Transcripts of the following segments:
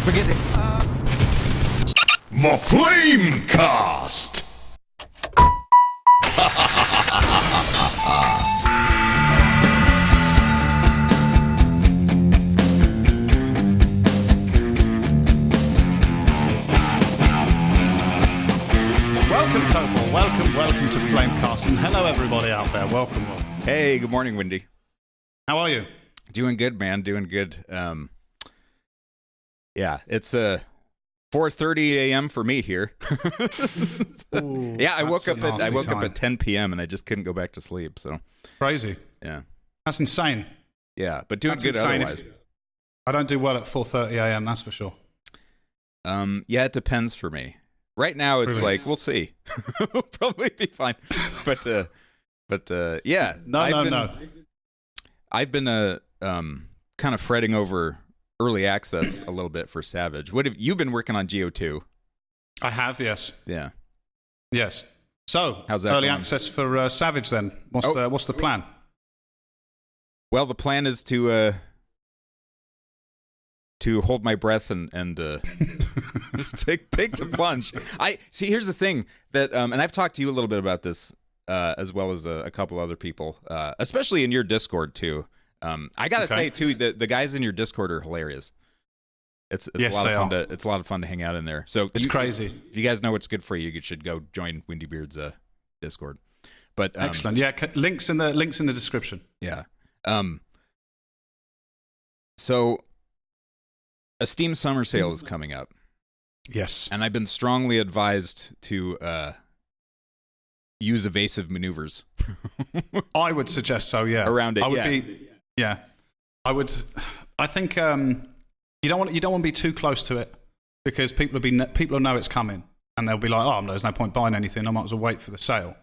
Forget it. The Flamecast! Welcome, Tobor. Welcome to Flamecast. And hello, everybody out there. Welcome. Hey, good morning, Windy. How are you? Doing good, man. Doing good. Yeah, it's 4:30 a.m. for me here. Ooh, yeah, I woke up time. at 10 p.m. and I just couldn't go back to sleep. So Crazy. yeah, That's insane. yeah, but doing That's good insane. otherwise. I don't do well at 4:30 a.m. That's for sure. Yeah, it depends for me. Right now, it's Really? like we'll see. We'll probably be fine. But yeah. No. I've been kind of fretting over early access a little bit for Savage. What have you been working on GO2? I have, yes. Yeah. Yes. So, How's that early going? access for Savage then. What's the plan? Well, the plan is to hold my breath and take the plunge. Here's the thing that and I've talked to you a little bit about this as well as a couple other people, especially in your Discord too. I gotta say too, the guys in your Discord are hilarious. It's Yes, a lot they of fun are. it's a lot of fun to hang out in there. So It's crazy. If you guys know what's good for you, you should go join Windybeard's Discord. But Excellent. Yeah, links in the description. yeah. So a Steam summer sale is coming up. Yes. And I've been strongly advised to use evasive maneuvers I would suggest so, yeah. around it. I would Yeah. be, yeah. I think you don't want to be too close to it because people will know it's coming and they'll be like, oh, there's no point buying anything. I might as well wait for the sale.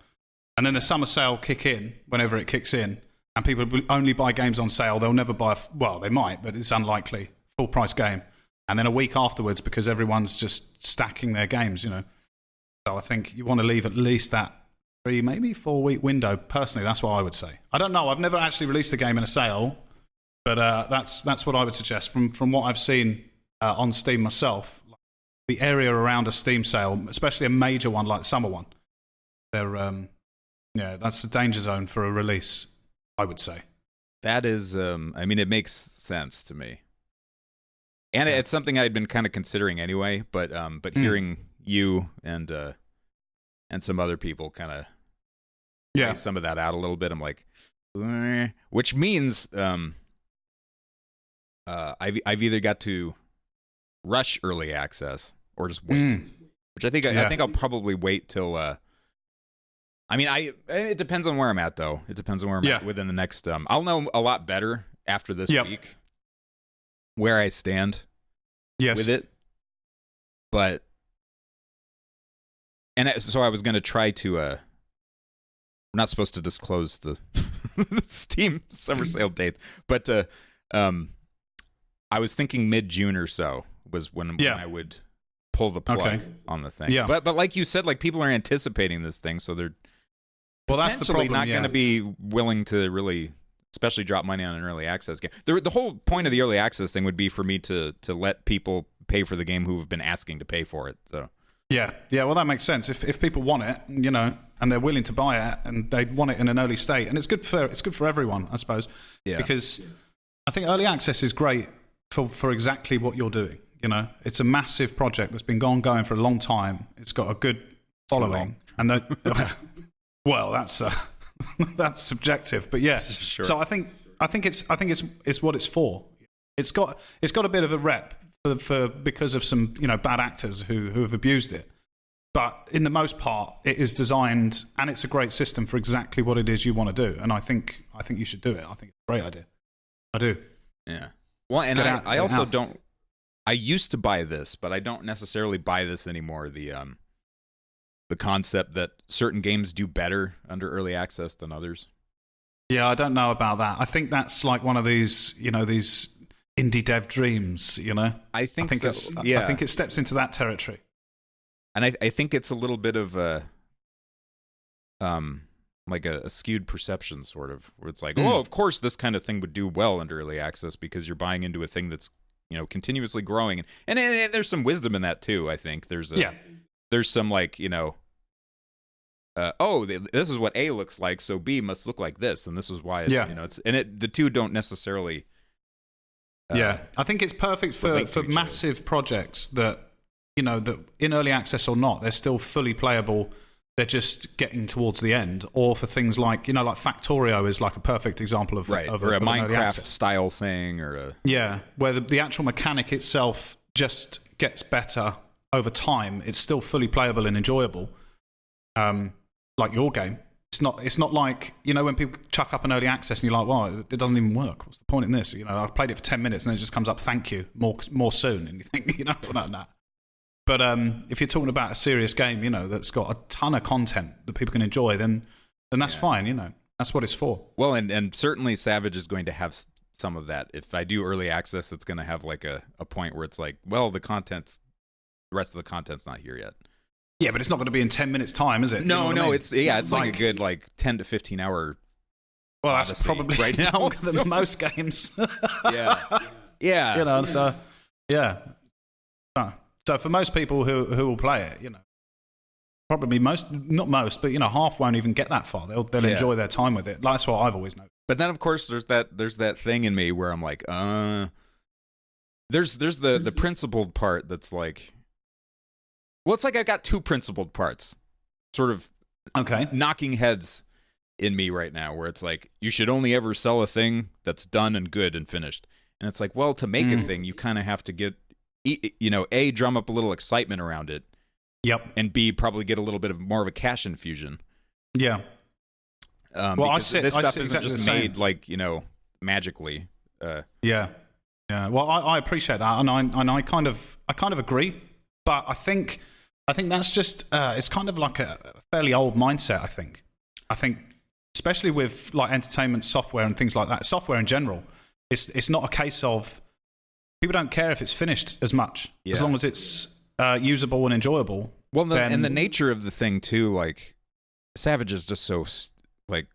And then the summer sale kick in whenever it kicks in, and people will only buy games on sale. They'll never buy they might, but it's unlikely, full price game. And then a week afterwards, because everyone's just stacking their games, you know. So I think you want to leave at least that 3, maybe 4 week window. Personally, that's what I would say. I don't know. I've never actually released a game in a sale, but that's what I would suggest. From what I've seen on Steam myself, the area around a Steam sale, especially a major one like the summer one, that's the danger zone for a release, I would say. That is, it makes sense to me. And it's something I'd been kind of considering anyway, but hearing you and some other people kind of lay some of that out a little bit, I'm like, which means I've either got to rush early access or just wait. Which I think I'll probably wait till. It depends on where I'm at though. It depends on where I'm at within the next. I'll know a lot better after this week where I stand with it. But so I was going to try to. We're not supposed to disclose the Steam summer sale dates, but I was thinking mid-June or so was when I would pull the plug on the thing. Yeah. But like you said, like people are anticipating this thing, so they're that's the problem. Not going to be willing to really, especially drop money on an early access game. The whole point of the early access thing would be for me to let people pay for the game who have been asking to pay for it. So yeah. Well, that makes sense. If people want it, you know, and they're willing to buy it, and they want it in an early state, and it's good for everyone, I suppose. Yeah. Because I think early access is great for exactly what you're doing. You know, it's a massive project that's been going for a long time. It's got a good following, and well, that's that's subjective, but yeah. Sure. So I think it's what it's for. It's got a bit of a rep for because of some bad actors who have abused it. But in the most part, it is designed, and it's a great system for exactly what it is you want to do. And I think you should do it. I think it's a great idea. I do. Yeah. Well, and I also don't. I used to buy this, but I don't necessarily buy this anymore. The concept that certain games do better under early access than others. Yeah, I don't know about that. I think that's like one of these, these indie dev dreams. I think so. I think it steps into that territory. And I think it's a little bit of a like a skewed perception, sort of, where it's like, oh, of course this kind of thing would do well under early access because you're buying into a thing that's continuously growing, and there's some wisdom in that too. I think there's some like this is what A looks like, so B must look like this, and this is why the two don't necessarily. I think it's perfect for massive projects that that in early access or not, they're still fully playable. They're just getting towards the end, or for things like like Factorio is like a perfect example of or a Minecraft style thing, or where the actual mechanic itself just gets better over time. It's still fully playable and enjoyable, like your game. It's not like when people chuck up an early access and you're like, well, it doesn't even work. What's the point in this? I've played it for 10 minutes and then it just comes up, thank you, more soon, and you think well, no. But if you're talking about a serious game, that's got a ton of content that people can enjoy, then that's fine. That's what it's for. Well, and certainly Savage is going to have some of that. If I do early access, it's going to have like a point where it's like, well, the rest of the content's not here yet. Yeah, but it's not going to be in 10 minutes time, is it? No, it's like a good 10 to 15 hour. Well, that's probably right now longer than most games. Yeah. So yeah. So for most people who will play it, probably not most, but half won't even get that far. They'll enjoy their time with it. That's what I've always known. But then, of course, there's that thing in me where I'm like, there's the principled part that's like, well, it's like I've got two principled parts, sort of knocking heads in me right now, where it's like, you should only ever sell a thing that's done and good and finished. And it's like, well, to make a thing, you kind of have to get, A, drum up a little excitement around it. Yep. And B, probably get a little bit of more of a cash infusion. Yeah. This stuff isn't just made like, magically. Yeah. Well, I appreciate that, and I kind of agree, but I think that's just it's kind of like a fairly old mindset. I think especially with like entertainment software and things like that, software in general, it's not a case of people don't care if it's finished as much as long as it's usable and enjoyable. Well, and the nature of the thing too, like Savage is just so like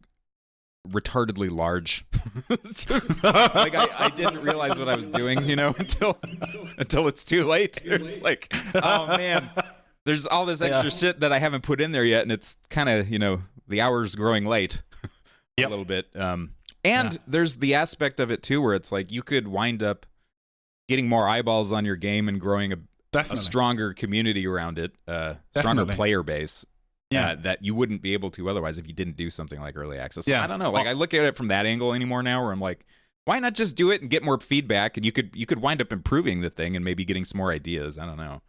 retardedly large. Like I didn't realize what I was doing, until it's too late. It's like, oh man, there's all this extra shit that I haven't put in there yet, and it's kind of the hours growing late a little bit. And there's the aspect of it too, where it's like you could wind up getting more eyeballs on your game and growing a stronger community around it, stronger player base. That you wouldn't be able to otherwise if you didn't do something like early access. So I don't know. Like I look at it from that angle anymore now, where I'm like, why not just do it and get more feedback? And you could wind up improving the thing and maybe getting some more ideas. I don't know.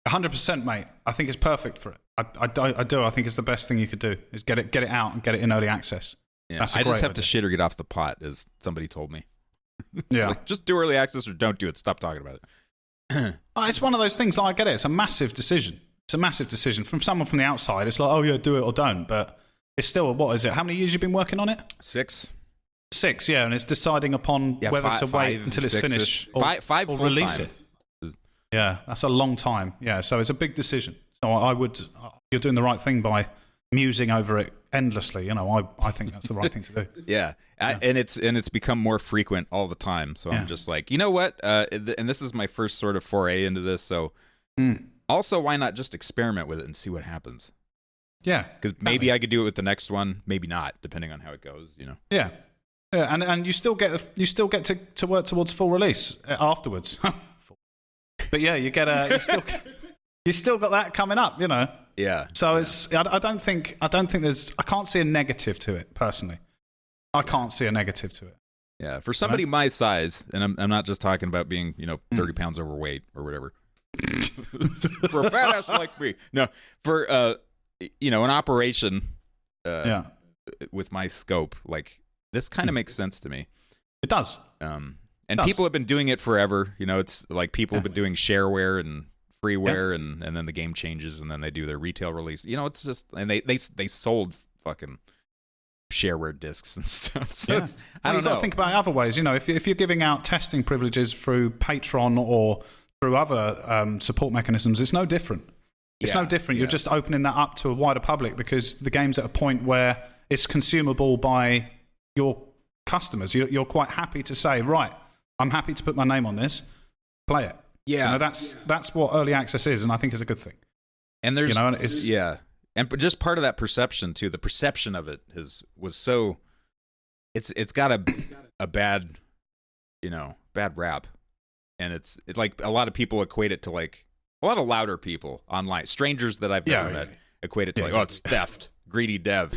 100%, mate. I think it's perfect for it. I do. I think it's the best thing you could do is get it out and get it in early access. Yeah, I just have to shit or get off the pot, as somebody told me. Like, just do early access or don't do it. Stop talking about it. It's one of those things. I get it. It's a massive decision. It's a massive decision from someone from the outside. It's like, oh yeah, do it or don't. But it's still, what is it? How many years you've been working on it? 6, and it's deciding upon whether to wait until it's finished or release it. Yeah, that's a long time. Yeah, so it's a big decision. So you're doing the right thing by musing over it endlessly. I think that's the right thing to do. Yeah. And it's become more frequent all the time. So I'm just like, you know what? And this is my first sort of foray into this. So also, why not just experiment with it and see what happens? Yeah, because maybe I could do it with the next one, maybe not, depending on how it goes. Yeah, and you still get to work towards full release afterwards. But yeah, you still got that coming up. Yeah. So it's I don't think I can't see a negative to it personally. I can't see a negative to it. Yeah, for somebody my size, and I'm not just talking about being 30 pounds overweight or whatever. For a fat ass like me, no. For an operation, with my scope, like this kind of makes sense to me. It does. And people have been doing it forever. It's like people have been doing shareware and freeware, and then the game changes, and then they do their retail release. It's just, and they sold fucking shareware discs and stuff. So I don't know. You've got to think about other ways. If you're giving out testing privileges through Patreon or through other support mechanisms, it's no different. It's no different. You're just opening that up to a wider public because the game's at a point where it's consumable by your customers. You're quite happy to say, right, I'm happy to put my name on this. play it. Yeah, that's what early access is, and I think it's a good thing. And there's it's, and just part of that perception too. The perception of it was so. It's got a bad, bad rap, and it's like a lot of people equate it to like a lot of louder people online, strangers that I've never met, equate it to like, it's theft, greedy dev,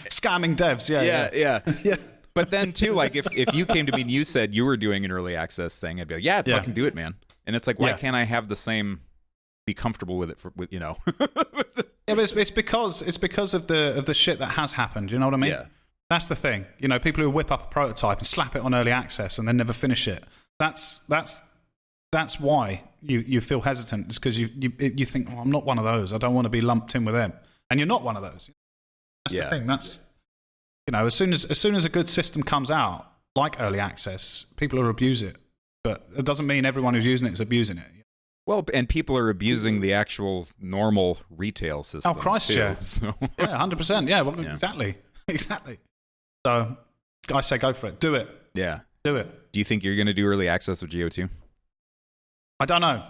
scamming devs, yeah. But then too, like if you came to me and you said you were doing an early access thing, I'd be like, I'd fucking do it, man. And it's like, why can't I have the same, be comfortable with it Yeah, but it's because of the shit that has happened. You know what I mean? Yeah. That's the thing. People who whip up a prototype and slap it on early access and then never finish it. That's why you feel hesitant. It's because you think, I'm not one of those. I don't want to be lumped in with them. And you're not one of those. That's the thing. That's as soon as a good system comes out, like early access, people will abuse it. But it doesn't mean everyone who's using it is abusing it. Well, and people are abusing the actual normal retail system. Oh, Christ, too, yeah. So. Yeah, 100%. Yeah, well, exactly. So I say go for it. Do it. Yeah. Do it. Do you think you're going to do early access with GO2? I don't know.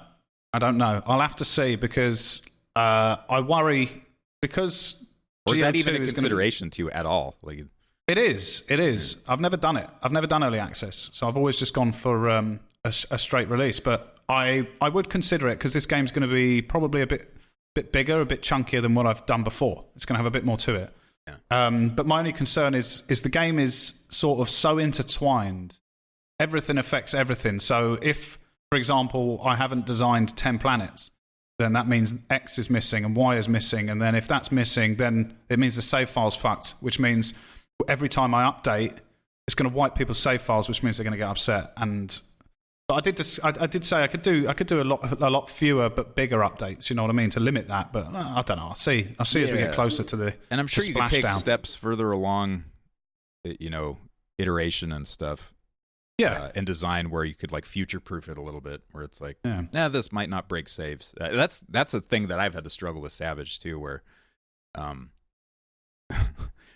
I'll have to see because I worry because or is that even a is consideration to you at all? Like, it is. I've never done it. I've never done early access, so I've always just gone for a straight release. But I would consider it because this game's going to be probably a bit bigger, a bit chunkier than what I've done before. It's going to have a bit more to it. Yeah. But my only concern is the game is sort of so intertwined. Everything affects everything. So if, for example, I haven't designed 10 planets, then that means X is missing and Y is missing. And then if that's missing, then it means the save file's fucked, which means every time I update, it's going to wipe people's save files, which means they're going to get upset. But I did say I could do a lot fewer but bigger updates. You know what I mean, to limit that. But I don't know. I'll see as we get closer to the. And I'm sure you could take down. steps further along, iteration and stuff. Yeah, and design where you could like future-proof it a little bit, where it's like, this might not break saves. That's a thing that I've had to struggle with Savage too, where,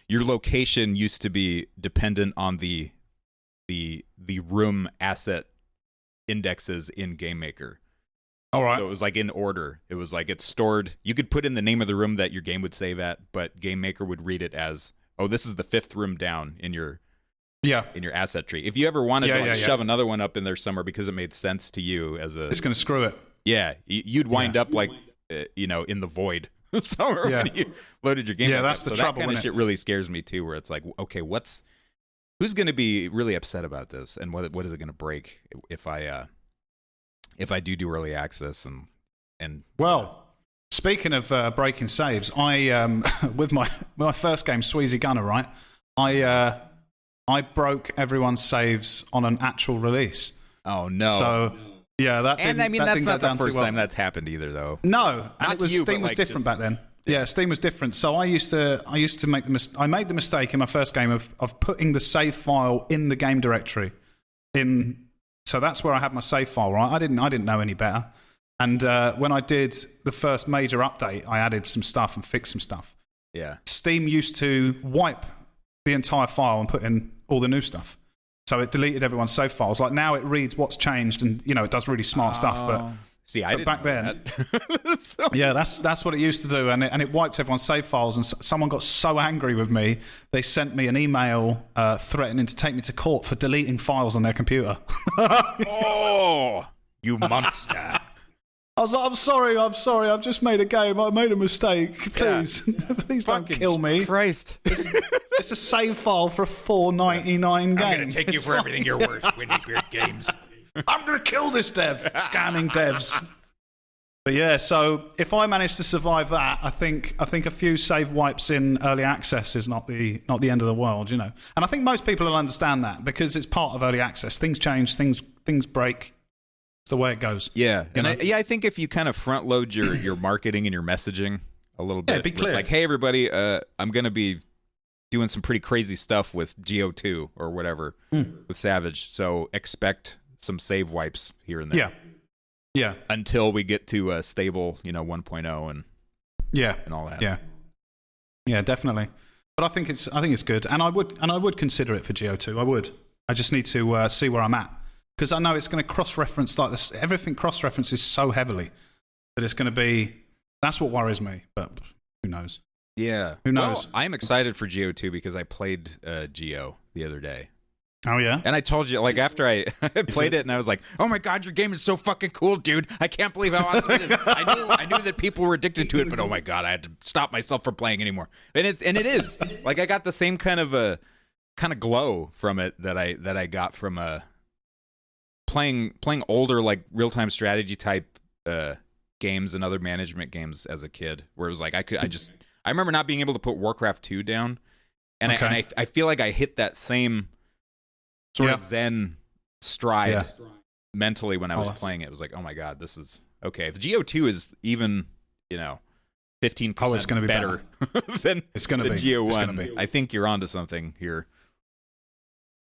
your location used to be dependent on the room asset indexes in GameMaker. All right. So it was like in order. It was like it's stored. You could put in the name of the room that your game would save at, but GameMaker would read it as, this is the 5th room down in your asset tree. If you ever wanted to shove another one up in there somewhere because it made sense to you as a, it's going to screw it. Yeah, you'd wind up like in the void somewhere when you loaded your game. Yeah, that's the trouble. That kind of shit really scares me too. Where it's like, okay, who's going to be really upset about this, and what is it going to break if I do early access and well. Speaking of breaking saves, I with my first game, Sweezy Gunner, right? I broke everyone's saves on an actual release. Oh no! So yeah, that's not the first time that's happened either, though. No, and Steam was like different back then. Yeah, Steam was different. So I used to make I made the mistake in my first game of putting the save file in the game directory. So that's where I had my save file, right? I didn't know any better. And when I did the first major update, I added some stuff and fixed some stuff. Yeah. Steam used to wipe the entire file and put in all the new stuff. So it deleted everyone's save files. Like now it reads what's changed and, it does really smart stuff. But see, I didn't back know then, that. So. Yeah, that's what it used to do. And it wiped everyone's save files. And someone got so angry with me, they sent me an email threatening to take me to court for deleting files on their computer. Oh, you monster. I was like, I'm sorry, I've just made a game. I made a mistake. Please, please don't kill me. Christ. It's a save file for a $4.99 game. I'm going to take you for everything you're worth, Windybeardgames. I'm going to kill this dev. Scanning devs. But yeah, so if I manage to survive that, I think a few save wipes in early access is not the end of the world, And I think most people will understand that because it's part of early access. Things change, things break. It's the way it goes. Yeah. I think if you kind of front load your marketing and your messaging a little bit, be clear. It's like, hey everybody, I'm going to be doing some pretty crazy stuff with GO2 or whatever with Savage. So expect some save wipes here and there. Yeah. Until we get to a stable, 1.0 and all that. Yeah, definitely. But I think it's good, and I would consider it for GO2. I would. I just need to see where I'm at because I know it's going to cross-reference like this. Everything cross-references so heavily that it's going to be. That's what worries me. But who knows? Yeah. Who knows? Well, I'm excited for Geo 2 because I played Geo the other day. Oh yeah. And I told you, like, after I played it, and I was like, "Oh my god, your game is so fucking cool, dude! I can't believe how awesome it is." I knew that people were addicted to it, but oh my god, I had to stop myself from playing anymore. And it is like I got the same kind of glow from it that I got from playing older, like, real-time strategy type games and other management games as a kid, where it was like I remember not being able to put Warcraft 2 down, and I feel like I hit that same sort of zen stride mentally when I was playing it. It was like, oh my god, this is okay. If Geo 2 is even 15% it's going to be better than it's going to be Geo 1, it's going to be. I think you're onto something here.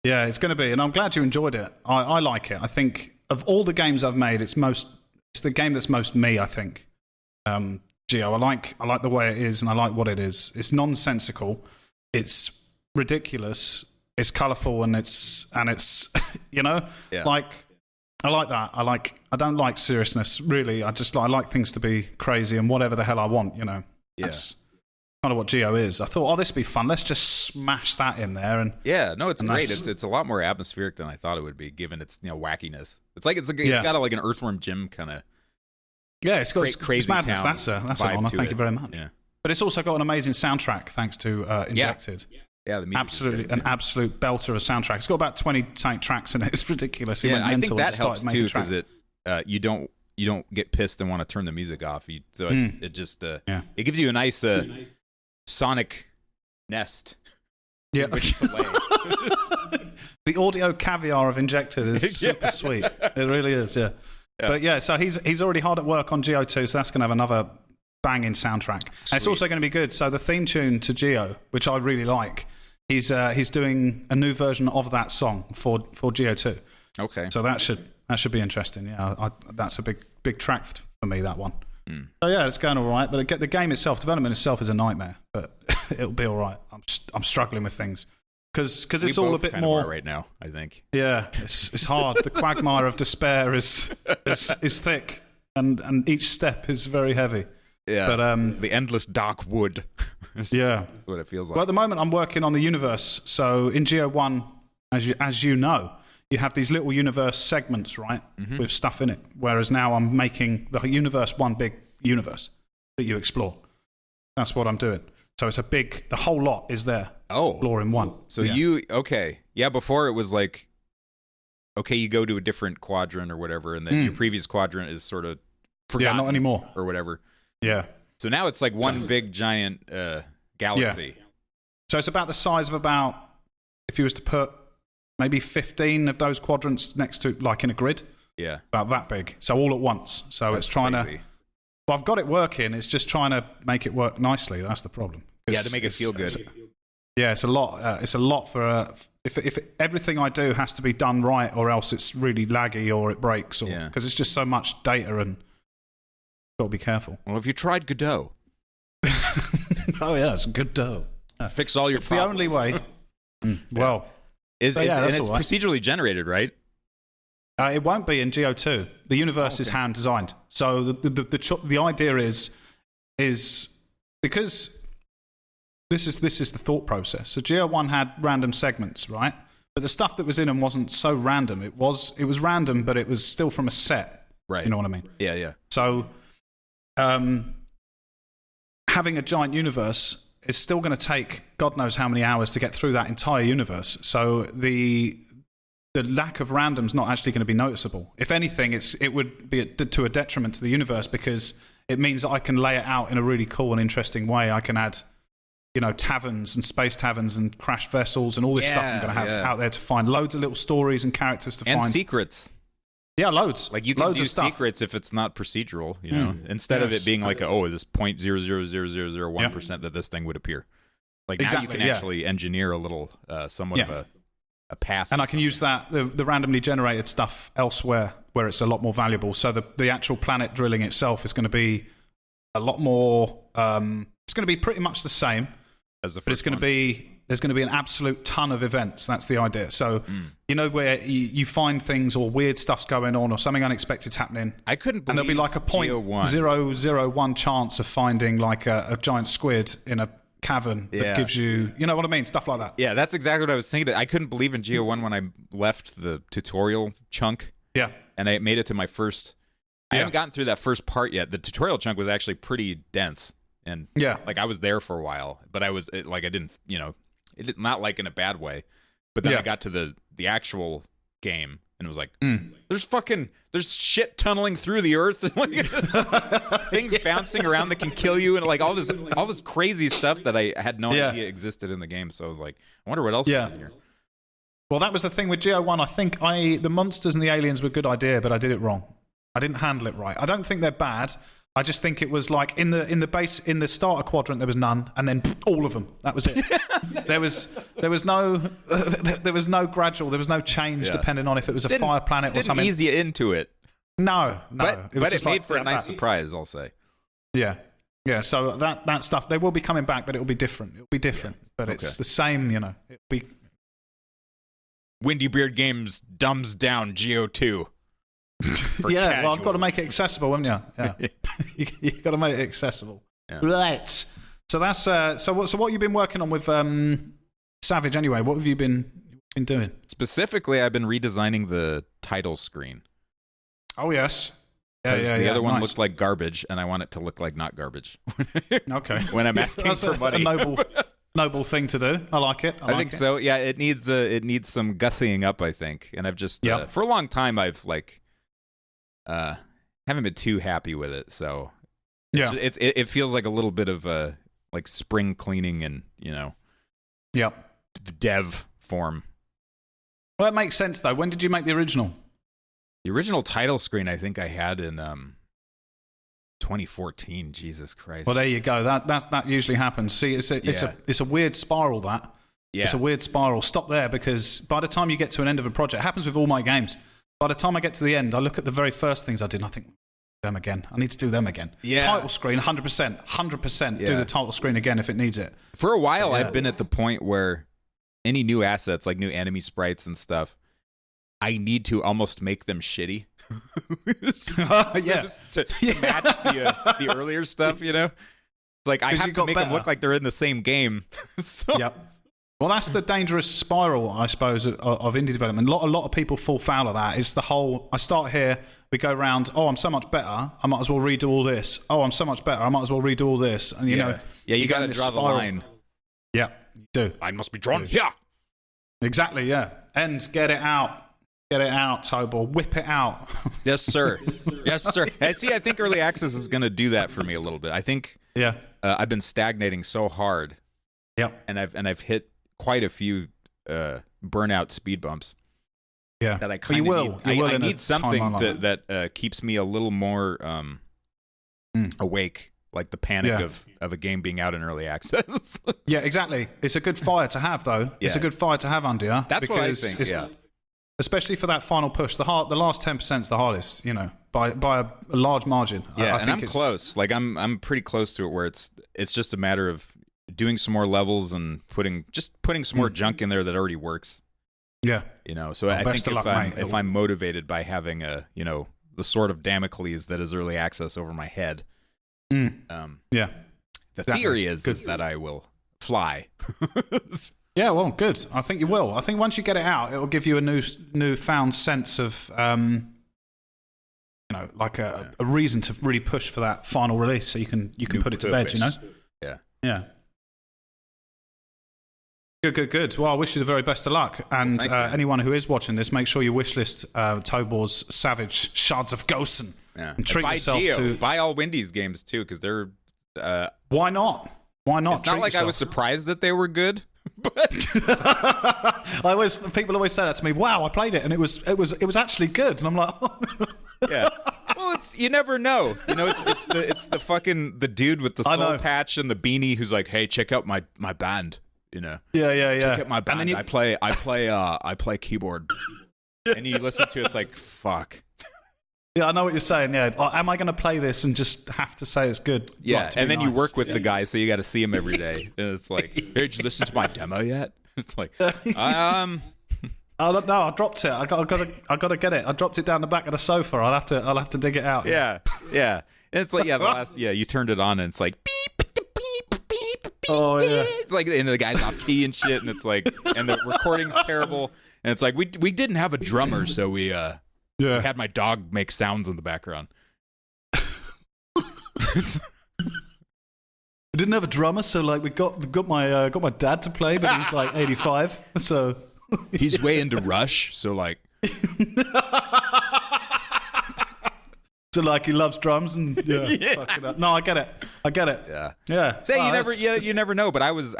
Yeah, it's going to be, and I'm glad you enjoyed it. I like it. I think of all the games I've made, it's the game that's most me. I think Geo. I like the way it is, and I like what it is. It's nonsensical. It's ridiculous. It's colourful, and it's like I like that. I don't like seriousness really. I like things to be crazy and whatever the hell I want. That's kind of what Geo is. I thought, this would be fun. Let's just smash that in there. And it's great. It's a lot more atmospheric than I thought it would be, given its wackiness. It's like it's got like an Earthworm Jim kind of. Yeah, it's got crazy madness. town. That's an honor. Thank you very much. Yeah. But it's also got an amazing soundtrack thanks to Injected. Yeah, the music absolutely an absolute belter of a soundtrack. It's got about 20 tracks in it. It's ridiculous. I think that helps too, because you don't get pissed and want to turn the music off. It just it gives you a nice sonic nest. Yeah. The audio caviar of Injected is super sweet. It really is. Yeah. But so he's already hard at work on Geo 2, so that's going to have another banging soundtrack. And it's also going to be good. So the theme tune to Geo, which I really like, he's doing a new version of that song for Geo 2. Okay. So that should be interesting. Yeah, that's a big track for me, that one. So yeah, it's going all right. But the game itself, development itself, is a nightmare. But it'll be all right. I'm struggling with things because it's all a bit more right now, I think. Yeah, it's hard. The quagmire of despair is thick, and each step is very heavy. Yeah, but the endless dark wood. That's what it feels like. Well, at the moment, I'm working on the universe. So in Geo 1, as you know, you have these little universe segments, right, with stuff in it. Whereas now I'm making the universe one big universe that you explore. That's what I'm doing. So it's the whole lot is there. Oh, explore in one. So before it was like, you go to a different quadrant or whatever, and then your previous quadrant is sort of forgotten. Yeah, not anymore. Or whatever. Yeah. So now it's like one big giant galaxy. Yeah. So it's about the size of if you was to put maybe 15 of those quadrants next to, like, in a grid. Yeah. About that big. So all at once. So it's trying to. Well, I've got it working. It's just trying to make it work nicely. That's the problem. To make it feel good. It's a lot. It's a lot for if everything I do has to be done right, or else it's really laggy or it breaks, or because it's just so much data and got to be careful. Well, have you tried Godot? Oh yeah, it's Godot. Fix all your problems. The only way. Well, it's right. procedurally generated, right? It won't be in Geo 2. The universe is hand designed. So the idea is because this is the thought process. So Geo 1 had random segments, right? But the stuff that was in them wasn't so random. It was random, but it was still from a set. Right. You know what I mean? Yeah, yeah. So having a giant universe is still going to take God knows how many hours to get through that entire universe. So the lack of random's not actually going to be noticeable. If anything, it would be to a detriment to the universe, because it means that I can lay it out in a really cool and interesting way. I can add, taverns and space taverns and crashed vessels and all this stuff I'm going to have out there to find. Loads of little stories and characters to find. And secrets. Yeah, loads. Like you can do secrets if it's not procedural, instead of it being like, this 0.00001% that this thing would appear. Like now you can actually engineer a little, somewhat of a path. And I can use that, the randomly generated stuff elsewhere where it's a lot more valuable. So the actual planet drilling itself is going to be a lot more, it's going to be pretty much the same. As the first but it's going to be an absolute ton of events. That's the idea. So where you find things or weird stuff's going on or something unexpected's happening. I couldn't believe and there'll be like a .001 chance of finding like a giant squid in a cavern that gives you know what I mean, stuff like that. Yeah, that's exactly what I was thinking. I couldn't believe in GO1 when I left the tutorial chunk. Yeah, and I made it to my first. I haven't gotten through that first part yet. The tutorial chunk was actually pretty dense, and like I was there for a while, but I didn't, not like in a bad way. But then I got to the actual game, and it was like, there's shit tunneling through the earth, and things bouncing around that can kill you, and like all this crazy stuff that I had no idea existed in the game. So I was like, I wonder what else is in here. Well, that was the thing with GO1. I think the monsters and the aliens were a good idea, but I did it wrong. I didn't handle it right. I don't think they're bad. I just think it was like in the starter quadrant there was none, and then all of them. That was it. there was no gradual. There was no change depending on if it was a fire planet or something. Didn't ease you into it. No. But it made for a nice surprise, I'll say. Yeah. So that stuff they will be coming back, but it will be different. It'll be different, but it's the same. It'll be. Windybeardgames dumbs down GO2. Yeah, well, I've got to make it accessible, haven't you? Yeah, you've got to make it accessible. Yeah. Right. So that's so what you've been working on with Savage anyway? What have you been doing? Specifically, I've been redesigning the title screen. Oh yes. The other one looked like garbage, and I want it to look like not garbage. Okay. When I'm asking for money. A noble thing to do. I like it. I think so. Yeah, it needs some gussying up, I think. And I've just for a long time I've haven't been too happy with it. So it feels like a little bit of like spring cleaning and the dev form. Well, it makes sense though. When did you make the original? The original title screen I think I had in 2014. Jesus Christ. Well, there you go. That usually happens. See, it's a weird spiral. It's a weird spiral. Stop there, because by the time you get to an end of a project, it happens with all my games. By the time I get to the end, I look at the very first things I did, and I think, them again. I need to do them again. Yeah. Title screen, 100%. Do the title screen again if it needs it. For a while, I've been at the point where any new assets, like new enemy sprites and stuff, I need to almost make them shitty. Just to match the earlier stuff, It's like I have to make them look like they're in the same game. Well, that's the dangerous spiral, I suppose, of indie development. A lot of people fall foul of that. It's the whole, I start here, we go round, I'm so much better, I might as well redo all this. I'm so much better, I might as well redo all this. And, you know... Yeah, you got to draw the line. Yeah, you do. Line must be drawn here. Exactly, yeah. And get it out. Get it out, Tobor. Whip it out. Yes, sir. Yes, sir. And see, I think early access is going to do that for me a little bit. I think I've been stagnating so hard. Yep. And I've hit quite a few burnout speed bumps. Yeah. That I kind of need. I need something that keeps me a little more awake, like the panic of a game being out in early access. Yeah, exactly. It's a good fire to have, though. Yeah. It's a good fire to have under you. That's what I think, especially for that final push. The last 10% is the hardest, by a large margin. Yeah, I think I'm close. Like I'm pretty close to it, where it's just a matter of doing some more levels and putting some more junk in there that already works. Yeah, So I think if I'm motivated by having the sword of Damocles that is early access over my head, the theory is that I will fly. Yeah, well, good. I think you will. I think once you get it out, it will give you a newfound sense of, like a reason to really push for that final release, so you can put it to bed. Yeah. Good. Well, I wish you the very best of luck. And anyone who is watching this, make sure you wishlist Tobor's Savage Shards of Gosen. Yeah. And treat yourself to buy all Windy's games too, because they're. Why not? It's not like I was surprised that they were good. But people always say that to me. Wow, I played it and it was actually good, and I'm like, yeah. Well, you never know. It's the fucking the dude with the soul patch and the beanie who's like, hey, check out my band. Yeah. Check out my band. And I play keyboard. And you listen to it, it's like, fuck. Yeah, I know what you're saying. Yeah, am I going to play this and just have to say it's good? Yeah, like, and then you nice? work with the guy, so you got to see him every day. And it's like, hey, did you listen to my demo yet? It's like, I don't know. I dropped it. I got to get it. I dropped it down the back of the sofa. I'll have to dig it out. yeah. And it's like, you turned it on, and it's like, beep, beep, beep, beep. Oh yeah. It's like, and the guy's off key and shit, and it's like, and the recording's terrible, and it's like, we didn't have a drummer, so we had my dog make sounds in the background. We didn't have a drummer, so like we got my dad to play, but he's like 85, so he's way into Rush, so like, so like he loves drums and fuck it up. No, I get it. Yeah. Say you never know, but I was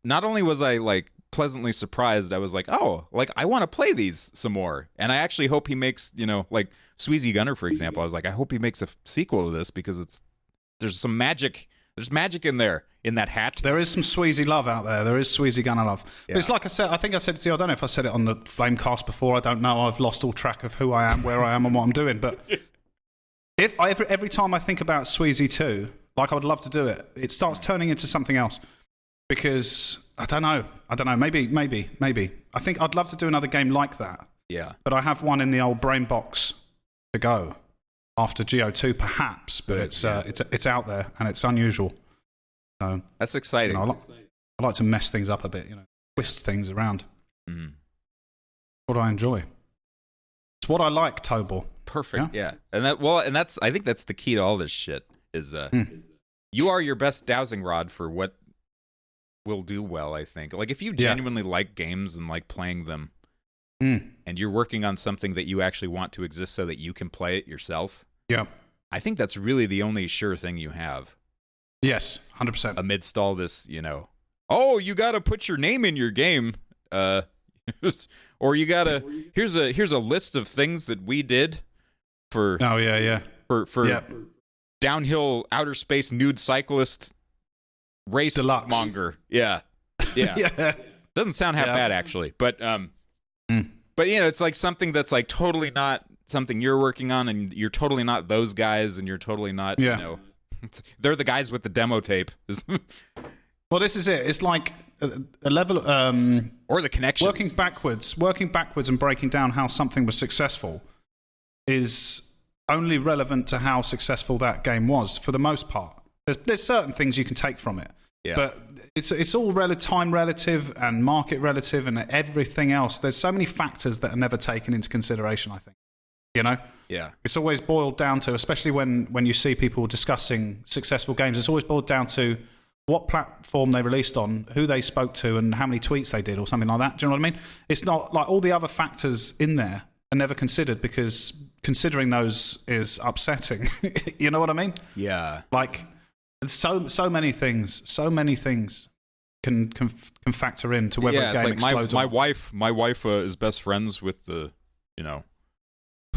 not only was I like pleasantly surprised, I was like, oh, like I want to play these some more, and I actually hope he makes, like Sweezy Gunner, for example. I was like, I hope he makes a sequel to this, because there's some magic. There's magic in there, in that hat. There is some Sweezy love out there. There is Sweezy Gunner love. Yeah. But it's like I said, I think I said it to you, I don't know if I said it on the Flamecast before. I don't know. I've lost all track of who I am, where I am, and what I'm doing. But every time I think about Sweezy 2, like I would love to do it, it starts turning into something else. Because, I don't know. Maybe. I think I'd love to do another game like that. Yeah. But I have one in the old brain box to go. After GO2, perhaps, but it's out there and it's unusual. So that's exciting. I like to mess things up a bit, twist things around. Mm. What I enjoy. It's what I like, Tobor. Perfect. Yeah. And that's I think that's the key to all this shit. Is you are your best dowsing rod for what will do well. I think. Like if you genuinely like games and like playing them, and you're working on something that you actually want to exist so that you can play it yourself. Yeah. I think that's really the only sure thing you have. Yes, 100%. Amidst all this, oh, you got to put your name in your game, or you got to here's a list of things that we did for for downhill outer space nude cyclist race Deluxe. monger. Yeah. Doesn't sound half bad actually, but it's like something that's like totally not something you're working on, and you're totally not those guys, and you're totally not they're the guys with the demo tape. Well, this is it. It's like a level or the connections. Working backwards and breaking down how something was successful is only relevant to how successful that game was for the most part. There's certain things you can take from it. Yeah. But it's all time relative and market relative and everything else. There's so many factors that are never taken into consideration, I think. Yeah. It's always boiled down to, especially when you see people discussing successful games, it's always boiled down to what platform they released on, who they spoke to, and how many tweets they did or something like that. Do you know what I mean? It's not like all the other factors in there are never considered, because considering those is upsetting. You know what I mean? Yeah. Like so many things can factor into whether a game like explodes. My wife is best friends with the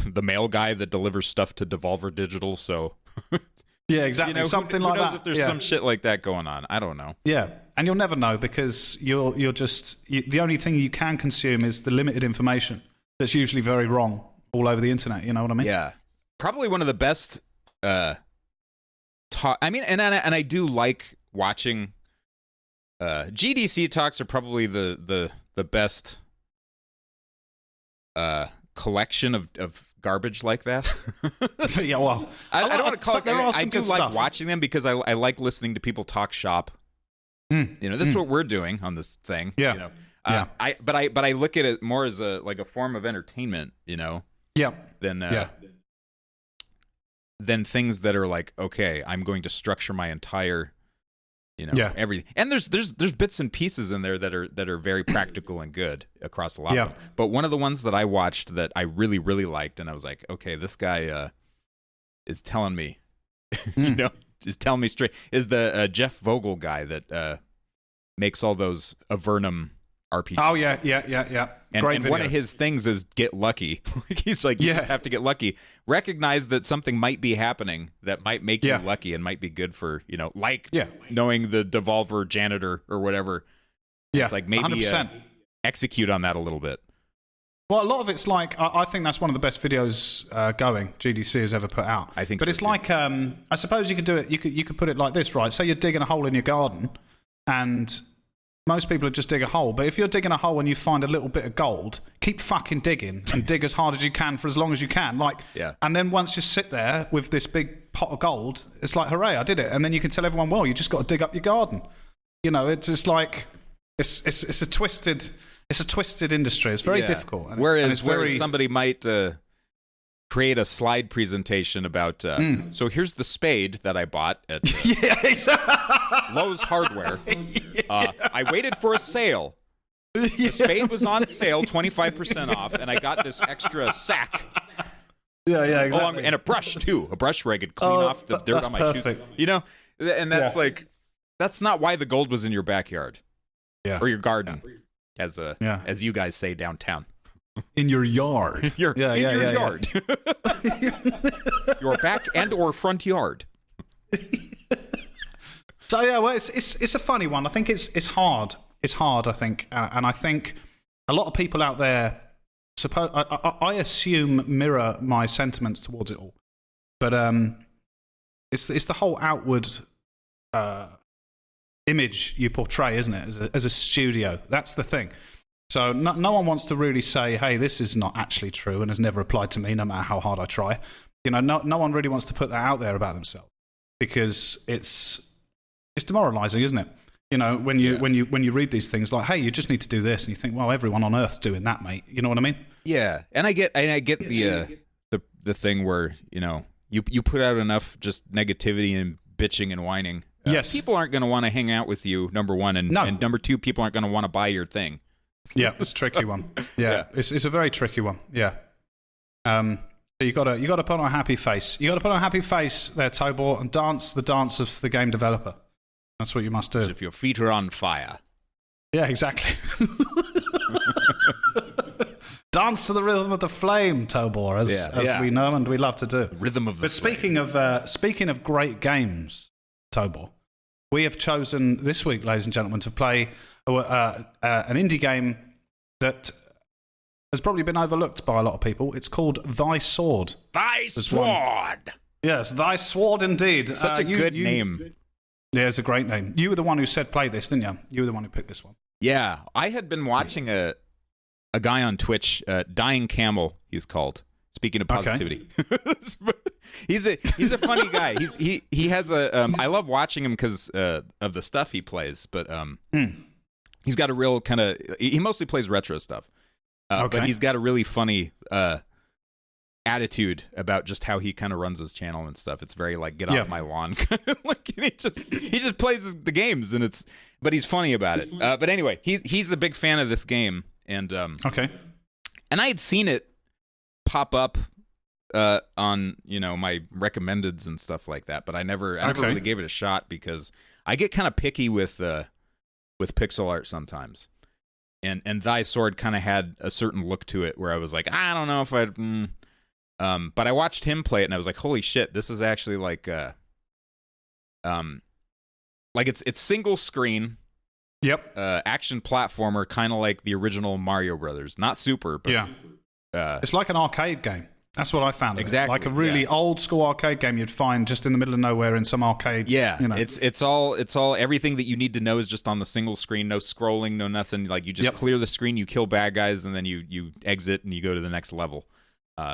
the mail guy that delivers stuff to Devolver Digital, so yeah, exactly. Something who like knows that. If there's some shit like that going on, I don't know. Yeah, and you'll never know, because you're just the only thing you can consume is the limited information that's usually very wrong all over the internet. You know what I mean? Yeah, probably one of the best. And I do like watching. GDC talks are probably the best collection of garbage like that. Yeah, well, I don't want to call it. I do like stuff. watching them because I like listening to people talk shop. That's what we're doing on this thing. Yeah. But I look at it more as a form of entertainment. Yeah. Than things that are like, okay, I'm going to structure my entire. Everything. And there's bits and pieces in there that are very practical and good across a lot of them. But one of the ones that I watched that I really, really liked, and I was like, okay, this guy is telling me, is telling me straight, is the Jeff Vogel guy that makes all those Avernum RPGs. Oh, yeah. And one of his things is get lucky. He's like, you just have to get lucky. Recognize that something might be happening that might make you lucky and might be good for, knowing the Devolver janitor or whatever. Yeah, it's like maybe 100%. Execute on that a little bit. Well, a lot of it's like I think that's one of the best videos going GDC has ever put out. I think, but so it's too. like I suppose you could do it. You could put it like this, right? Say you're digging a hole in your garden, and most people would just dig a hole. But if you're digging a hole and you find a little bit of gold, keep fucking digging and dig as hard as you can for as long as you can. And then once you sit there with this big pot of gold, it's like, hooray, I did it. And then you can tell everyone, well, you just got to dig up your garden. You know, it's just like it's a twisted. It's a twisted industry. It's very difficult. And whereas somebody might create a slide presentation about, so here's the spade that I bought at Lowe's Hardware. I waited for a sale. The spade was on sale, 25% off, and I got this extra sack. Yeah, exactly. And a brush, too. A brush where I could clean off the dirt on my shoes. You know? And that's that's not why the gold was in your backyard. Yeah. Or your garden. As you guys say downtown, in your yard, in your yard, your back and or front yard. So well, it's a funny one. I think it's hard. It's hard. I think, and I think a lot of people out there I assume mirror my sentiments towards it all, but it's the whole outward image you portray, isn't it, as a studio? That's the thing. So no one wants to really say, hey, this is not actually true and has never applied to me, no matter how hard I try. You know, no one really wants to put that out there about themselves, because it's demoralizing, isn't it? You know, when you read these things like, hey, you just need to do this, and you think, well, everyone on Earth's doing that, mate. You know what I mean? Yeah, and I get the thing where, you know, you put out enough just negativity and bitching and whining. Yes. People aren't going to want to hang out with you, number one, and number two, people aren't going to want to buy your thing. Yeah, it's a tricky one. Yeah. It's a very tricky one. Yeah. You got to put on a happy face. You got to put on a happy face there, Tobor, and dance the dance of the game developer. That's what you must do. As if your feet are on fire. Yeah, exactly. Dance to the rhythm of the flame, Tobor, as we know and we love to do. Rhythm of the flame. Speaking of great games, Tobor, we have chosen this week, ladies and gentlemen, to play an indie game that has probably been overlooked by a lot of people. It's called Thy Sword. Thy Sword! Yes, Thy Sword indeed. Such a good name. Yeah, it's a great name. You were the one who said play this, didn't you? You were the one who picked this one. Yeah, I had been watching a guy on Twitch, Dying Camel, he's called. Speaking of positivity. Okay. he's a funny guy. He has a I love watching him because of the stuff he plays, but he's got a real kind of, he mostly plays retro stuff. But he's got a really funny attitude about just how he kind of runs his channel and stuff. It's very like, get off my lawn. Like, he just plays the games, and but he's funny about it. But anyway, he's a big fan of this game, and and I had seen it pop up on, you know, my recommendeds and stuff like that, but I never really gave it a shot because I get kind of picky with pixel art sometimes. And Thy Sword kind of had a certain look to it where I was like, I don't know if I'd but I watched him play it, and I was like, holy shit, this is actually like it's single screen. Yep. Action platformer, kind of like the original Mario Brothers. Not super, but it's like an arcade game. That's what I found. Exactly. Like a really old school arcade game you'd find just in the middle of nowhere in some arcade. Yeah. You know. It's all everything that you need to know is just on the single screen, no scrolling, no nothing. Like, you just clear the screen, you kill bad guys, and then you exit and you go to the next level.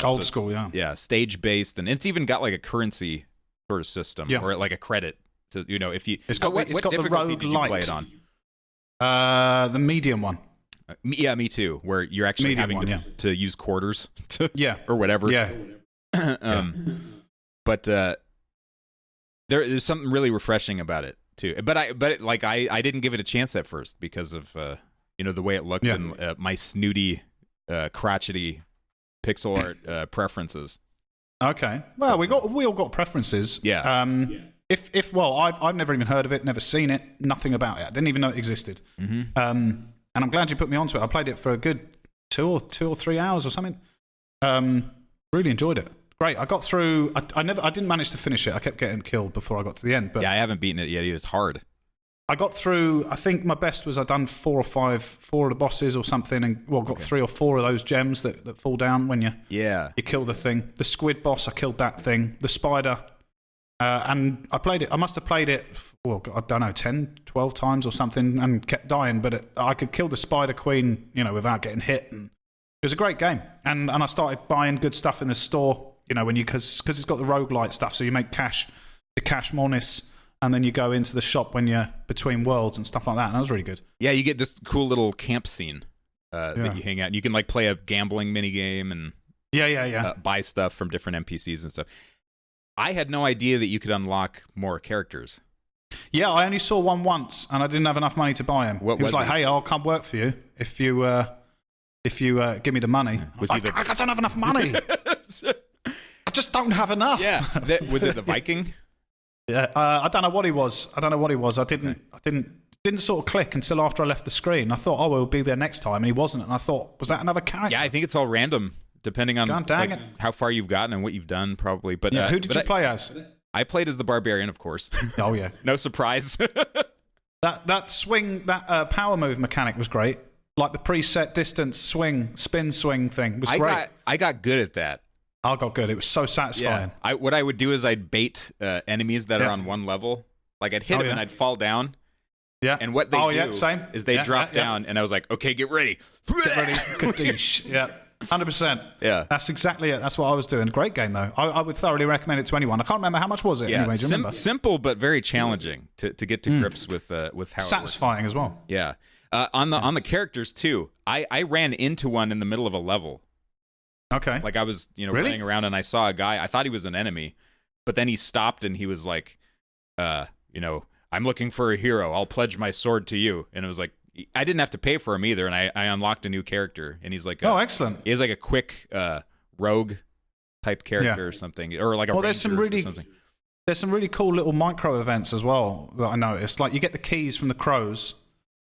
Old school, yeah. Yeah, stage based, and it's even got like a currency sort of system, or like a credit. So, you know, if you it's got what the rogue did you play it on? The medium one. Yeah, me too. Where you're actually having to use quarters, or whatever. Yeah. But there's something really refreshing about it too. But I didn't give it a chance at first because of you know, the way it looked and my snooty, crotchety pixel art preferences. Okay. Well, we all got preferences. Yeah. If I've never even heard of it, never seen it, nothing about it. I didn't even know it existed. Mm-hmm. And I'm glad you put me onto it. I played it for a good 2 or 3 hours or something. Really enjoyed it. Great. I got through. I didn't manage to finish it. I kept getting killed before I got to the end. But yeah, I haven't beaten it yet. It's hard. I got through. I think my best was I'd done 4 of the bosses or something, and got 3 or 4 of those gems that fall down when you kill the thing. The squid boss, I killed that thing. The spider, and I played it. I must have played it, I don't know, 10, 12 times or something, and kept dying. But I could kill the spider queen, without getting hit. And it was a great game. And I started buying good stuff in the store, because it's got the roguelite stuff, so you make cash, the cash monis. And then you go into the shop when you're between worlds and stuff like that. And that was really good. Yeah, you get this cool little camp scene that you hang out. You can like play a gambling mini game and buy stuff from different NPCs and stuff. I had no idea that you could unlock more characters. Yeah, I only saw one once, and I didn't have enough money to buy him. What he was like, he? "Hey, I'll come work for you if you give me the money." I don't have enough money. I just don't have enough. Yeah, was it the Viking? Yeah, I don't know what he was. I didn't sort of click until after I left the screen. I thought, we'll be there next time, and he wasn't. And I thought, was that another character? Yeah, I think it's all random, depending on how far you've gotten and what you've done, probably. But who did you play as? I played as the barbarian, of course. Oh yeah, no surprise. that swing, that power move mechanic was great. Like the preset distance spin swing thing was great. I got good at that. I got good. It was so satisfying. Yeah. What I would do is I'd bait enemies that are on one level. Like I'd hit them and I'd fall down. Yeah. And what they do is they drop down, and I was like, okay, get ready. Get ready. Kadoosh. Yeah. 100%. Yeah. That's exactly it. That's what I was doing. Great game, though. I would thoroughly recommend it to anyone. I can't remember how much was it anyway. Do you remember? Simple, but very challenging to get to grips with how satisfying it works. as well. Yeah. On the characters, too, I ran into one in the middle of a level. Okay. Like I was, running around and I saw a guy. I thought he was an enemy, but then he stopped and he was like, I'm looking for a hero. I'll pledge my sword to you. And it was like, I didn't have to pay for him either. And I unlocked a new character. And he's like, excellent. He has like a quick rogue type character or something, or like a there's some really cool little micro events as well that I noticed. Like you get the keys from the crows.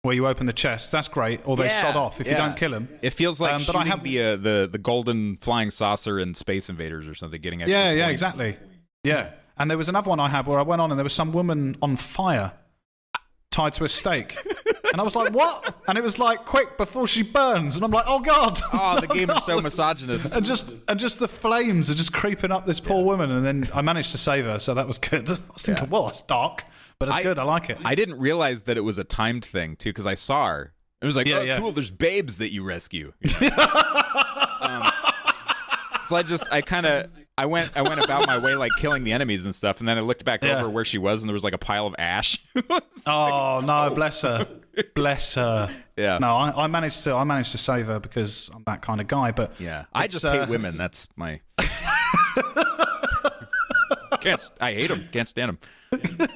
Where you open the chest, that's great. Or they sod off if you don't kill them. It feels like shooting the golden flying saucer in Space Invaders or something, getting extra points. Exactly. Yeah, and there was another one I had where I went on and there was some woman on fire tied to a stake, and I was like, "What?" And it was like, "Quick before she burns," and I'm like, "Oh God!" Oh, the game is so misogynist. And just the flames are just creeping up this poor woman, and then I managed to save her, so that was good. I was thinking, well, it's dark. But it's good. I like it. I didn't realize that it was a timed thing, too, because I saw her. It was like, cool, there's babes that you rescue. So I went about my way, like, killing the enemies and stuff, and then I looked back over where she was, and there was, like, a pile of ash. Bless her. Bless her. Yeah. No, I managed to save her because I'm that kind of guy, but... Yeah. I just hate women. That's my... I hate them. Can't stand them.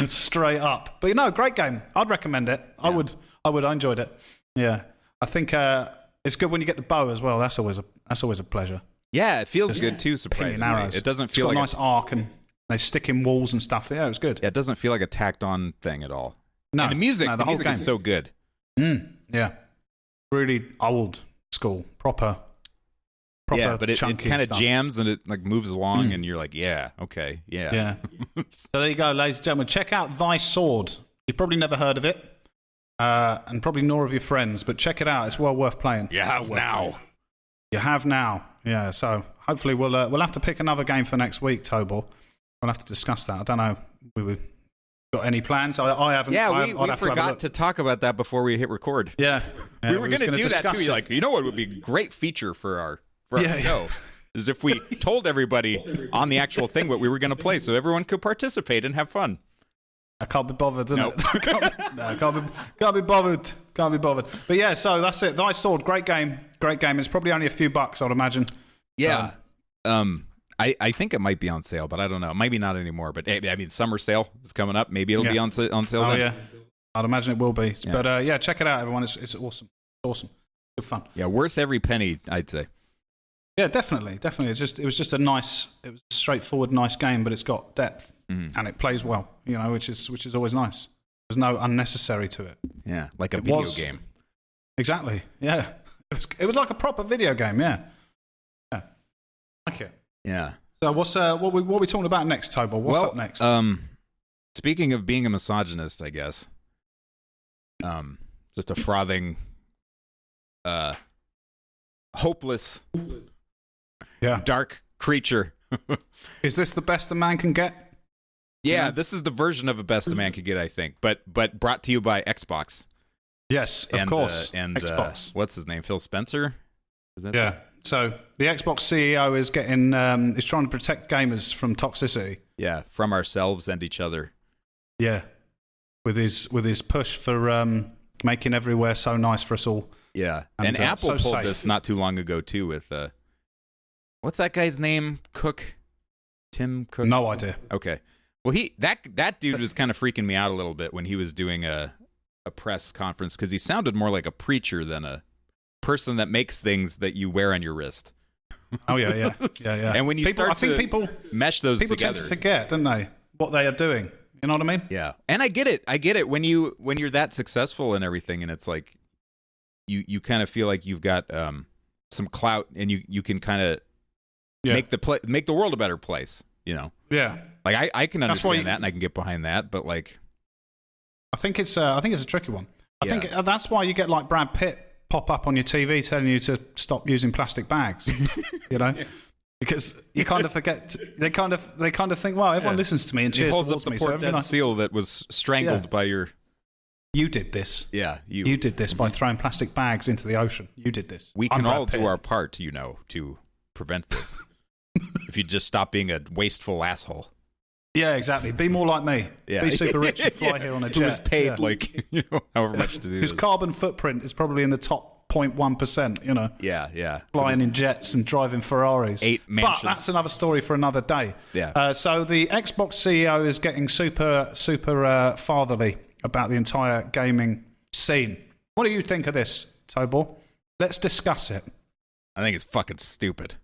Straight up. But great game. I'd recommend it. Yeah. I enjoyed it. Yeah. I think it's good when you get the bow as well. That's always a pleasure. Yeah, it feels good too, surprisingly. Arrows. It doesn't feel like a nice arc, and they stick in walls and stuff. Yeah, it was good. Yeah, it doesn't feel like a tacked on thing at all. No. And the music whole game is so good. Yeah. Really old school, proper yeah, but it kind of stuff. jams and it like moves along, and you're like, okay. So there you go, ladies and gentlemen. Check out Thy Sword. You've probably never heard of it, and probably nor of your friends, but check it out. It's well worth playing. You have now. You have now. Yeah. So hopefully we'll have to pick another game for next week, Tobor. We'll have to discuss that. I don't know. We've got any plans? I haven't. Yeah, we forgot to talk about that before we hit record. Yeah. We were going to do that too. You're like, what would be a great feature for our show is if we told everybody on the actual thing what we were going to play, so everyone could participate and have fun. I can't be bothered, can't be bothered. Can't be bothered. But yeah, so that's it. Thy Sword, great game. It's probably only a few bucks, I'd imagine. Yeah. I think it might be on sale, but I don't know. Maybe not anymore. But I mean, summer sale is coming up. Maybe it'll be on sale. Oh then. Yeah, I'd imagine it will be. Yeah. But check it out, everyone. It's awesome. It's awesome. Good fun. Yeah, worth every penny, I'd say. Yeah, definitely. It was just a straightforward, nice game, but it's got depth and it plays well. Which is always nice. There's no unnecessary to it. Yeah, like a video game. Exactly. Yeah, it was like a proper video game. Yeah. Like it. Yeah. So what we talking about next, Tobor? What's up next? Speaking of being a misogynist, I guess. Just a frothing, hopeless, dark creature. Is this the best a man can get? Yeah, this is the version of a best a man could get, I think. But brought to you by Xbox. Yes, of course. And Xbox. What's his name? Phil Spencer? Is that yeah. So the Xbox CEO is getting is trying to protect gamers from toxicity. Yeah, from ourselves and each other. Yeah, with his push for making everywhere so nice for us all. Yeah, and Apple so pulled safe. this not too long ago too with what's that guy's name? Tim Cook. No idea. Okay, well that dude was kind of freaking me out a little bit when he was doing a press conference because he sounded more like a preacher than a person that makes things that you wear on your wrist. Oh yeah. And when you I think people mesh those people together, tend to forget, don't they, what they are doing? You know what I mean? Yeah, and I get it. When you're that successful and everything, and it's like you kind of feel like you've got some clout, and you can kind of make the world a better place. You know? Yeah. Like I can understand that, and I can get behind that, but like, I think it's a tricky one. I think that's why you get like Brad Pitt pop up on your TV telling you to stop using plastic bags. You know. Because you kind of forget, they kind of think, well, everyone listens to me and cheers towards me. He holds up the poor dead seal that was strangled by your... You did this. Yeah, you did this by throwing plastic bags into the ocean. You did this. We can all do our part, to prevent this. If you just stop being a wasteful asshole. Yeah, exactly. Be more like me. Yeah. Be super rich and fly here on a jet. Who was paid however much to do Whose carbon footprint is probably in the top 0.1%, you know. Yeah. Flying in jets and driving Ferraris. 8 mansions. But that's another story for another day. Yeah. So the Xbox CEO is getting super fatherly about the entire gaming scene. What do you think of this, Tobor? Let's discuss it. I think it's fucking stupid.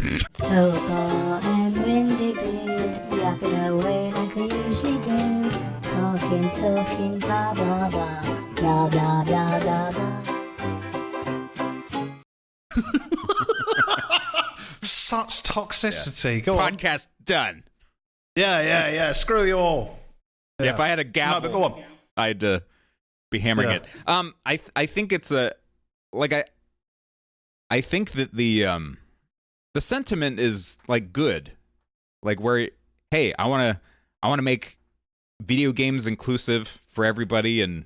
Tobor and Windybeard yapping away like they usually do. Talking, blah, blah, blah. Blah, blah, blah, blah, blah. Such toxicity. Go on. Podcast done. Yeah. Screw you all. Yeah, if I had a gavel, but go on. I'd be hammering it. I think it's I think that the sentiment is like good, like where hey, I want to make video games inclusive for everybody, and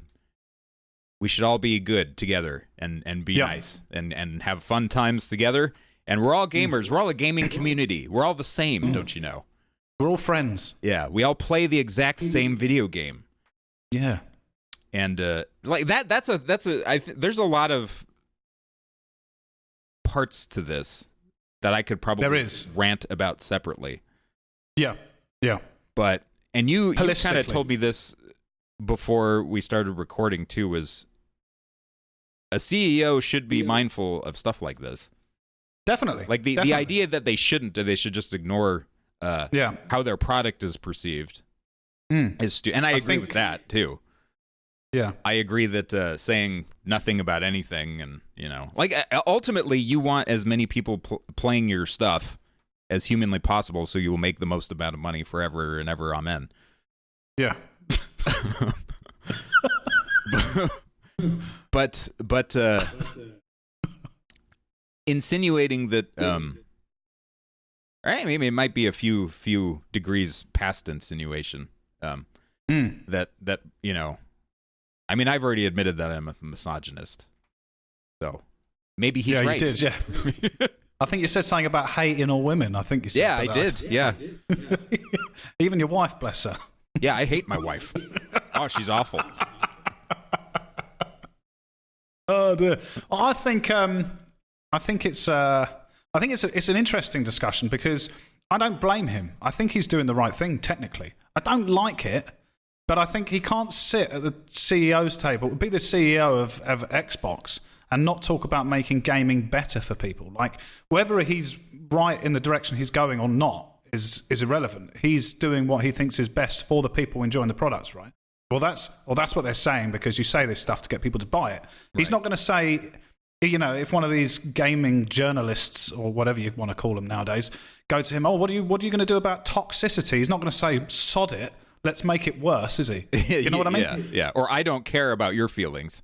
we should all be good together and be nice and have fun times together. And we're all gamers. We're all a gaming community. We're all the same, don't you know? We're all friends. Yeah, we all play the exact same video game. Yeah. And like there's a lot of parts to this that I could probably rant about separately. Yeah. But you kind of told me this before we started recording too, was a CEO should be mindful of stuff like this. Definitely. Like the idea that they shouldn't, or they should just ignore how their product is perceived is and I agree with that too. Yeah. I agree that saying nothing about anything, and like ultimately you want as many people playing your stuff as humanly possible, so you will make the most amount of money forever and ever. Amen. Yeah. but insinuating that maybe it might be a few degrees past insinuation that I mean, I've already admitted that I'm a misogynist, so maybe he's right. You did, yeah. I think you said something about hating all women. I think you said I did. Yeah. Even your wife, bless her. Yeah, I hate my wife. Oh, she's awful. Oh dear. I think it's an interesting discussion because I don't blame him. I think he's doing the right thing technically. I don't like it, but I think he can't sit at the CEO's table, be the CEO of Xbox, and not talk about making gaming better for people. Like, whether he's right in the direction he's going or not is irrelevant. He's doing what he thinks is best for the people enjoying the products, right? Well, that's what they're saying, because you say this stuff to get people to buy it. Right. He's not going to say if one of these gaming journalists or whatever you want to call them nowadays go to him, oh, what are you going to do about toxicity? He's not going to say, sod it, let's make it worse, is he? You know what I mean? Yeah. Or I don't care about your feelings.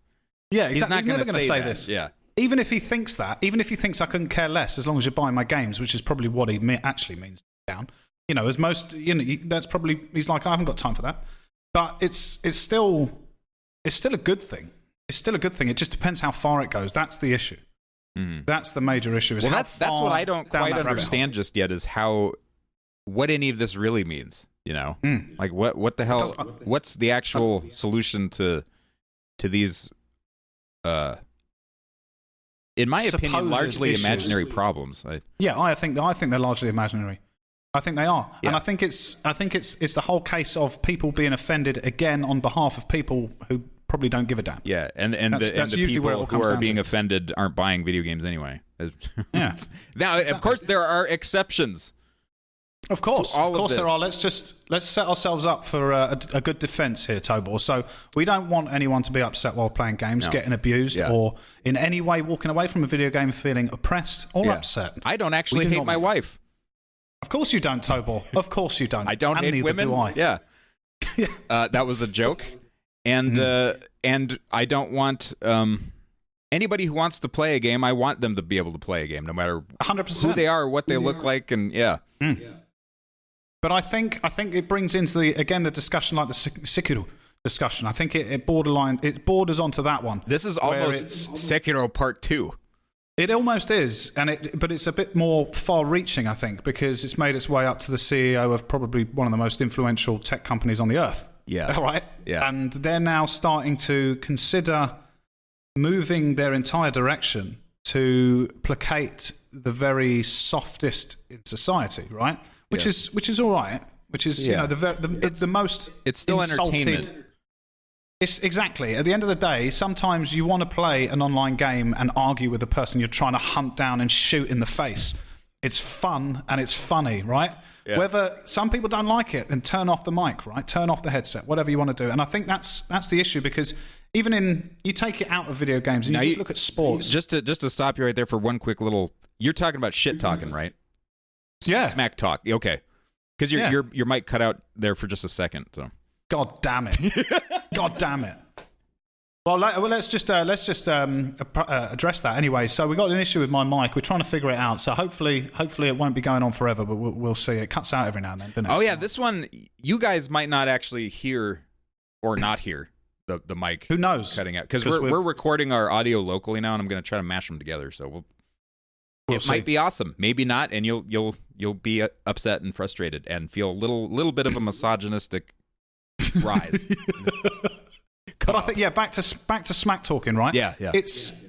Yeah, exactly. He's not never going to say that. this. Yeah. Even if he thinks that, even if he thinks I couldn't care less as long as you're buying my games, which is probably what he actually means down. As most, that's probably, he's like, I haven't got time for that. But it's still a good thing. It's still a good thing. It just depends how far it goes. That's the issue. That's the major issue. Is that's what I don't quite understand just yet is what any of this really means. Like what the hell? What's the actual solution to these? In my opinion, largely issues. Imaginary problems. I think they're largely imaginary. I think they are, and I think it's the whole case of people being offended again on behalf of people who probably don't give a damn. Yeah, and the people who are being offended aren't buying video games anyway. Yeah. Now, of course, there are exceptions. Of course there are. Let's set ourselves up for a good defense here, Tobor. So we don't want anyone to be upset while playing games, getting abused, or in any way walking away from a video game feeling oppressed or upset. I don't actually hate my wife. Of course you don't, Tobor. Of course you don't. I don't hate women. Do I. Yeah. That was a joke, and I don't want anybody who wants to play a game. I want them to be able to play a game, no matter 100% who they are, or what they look like, and But I think it brings into the discussion like the Sekiro discussion. I think it borders onto that one. This is almost Sekiro Part 2. It almost is, but it's a bit more far-reaching, I think, because it's made its way up to the CEO of probably one of the most influential tech companies on the earth. Yeah. Right? Yeah. And they're now starting to consider moving their entire direction to placate the very softest in society, right? Which is all right. Which is the most. It's still insulted. Entertainment. It's exactly. At the end of the day, sometimes you want to play an online game and argue with the person you're trying to hunt down and shoot in the face. It's fun and it's funny, right? Yeah. Whether some people don't like it, then turn off the mic, right? Turn off the headset, whatever you want to do. And I think that's the issue, because even you take it out of video games and you just look at sports. Just to stop you right there for one quick little. You're talking about shit talking, right? Yeah. Smack talk. Okay. Because your mic cut out there for just a second. So. God damn it. God damn it. Well, let's just address that anyway. So we got an issue with my mic. We're trying to figure it out. So hopefully it won't be going on forever, but we'll see. It cuts out every now and then, doesn't it? Oh yeah, this one you guys might not actually hear or not hear the mic. Who knows? Cutting out because we're recording our audio locally now, and I'm going to try to mash them together. So it see. might be awesome, maybe not, and you'll be upset and frustrated and feel a little bit of a misogynistic rise. But I think back to smack talking, right? Yeah. It's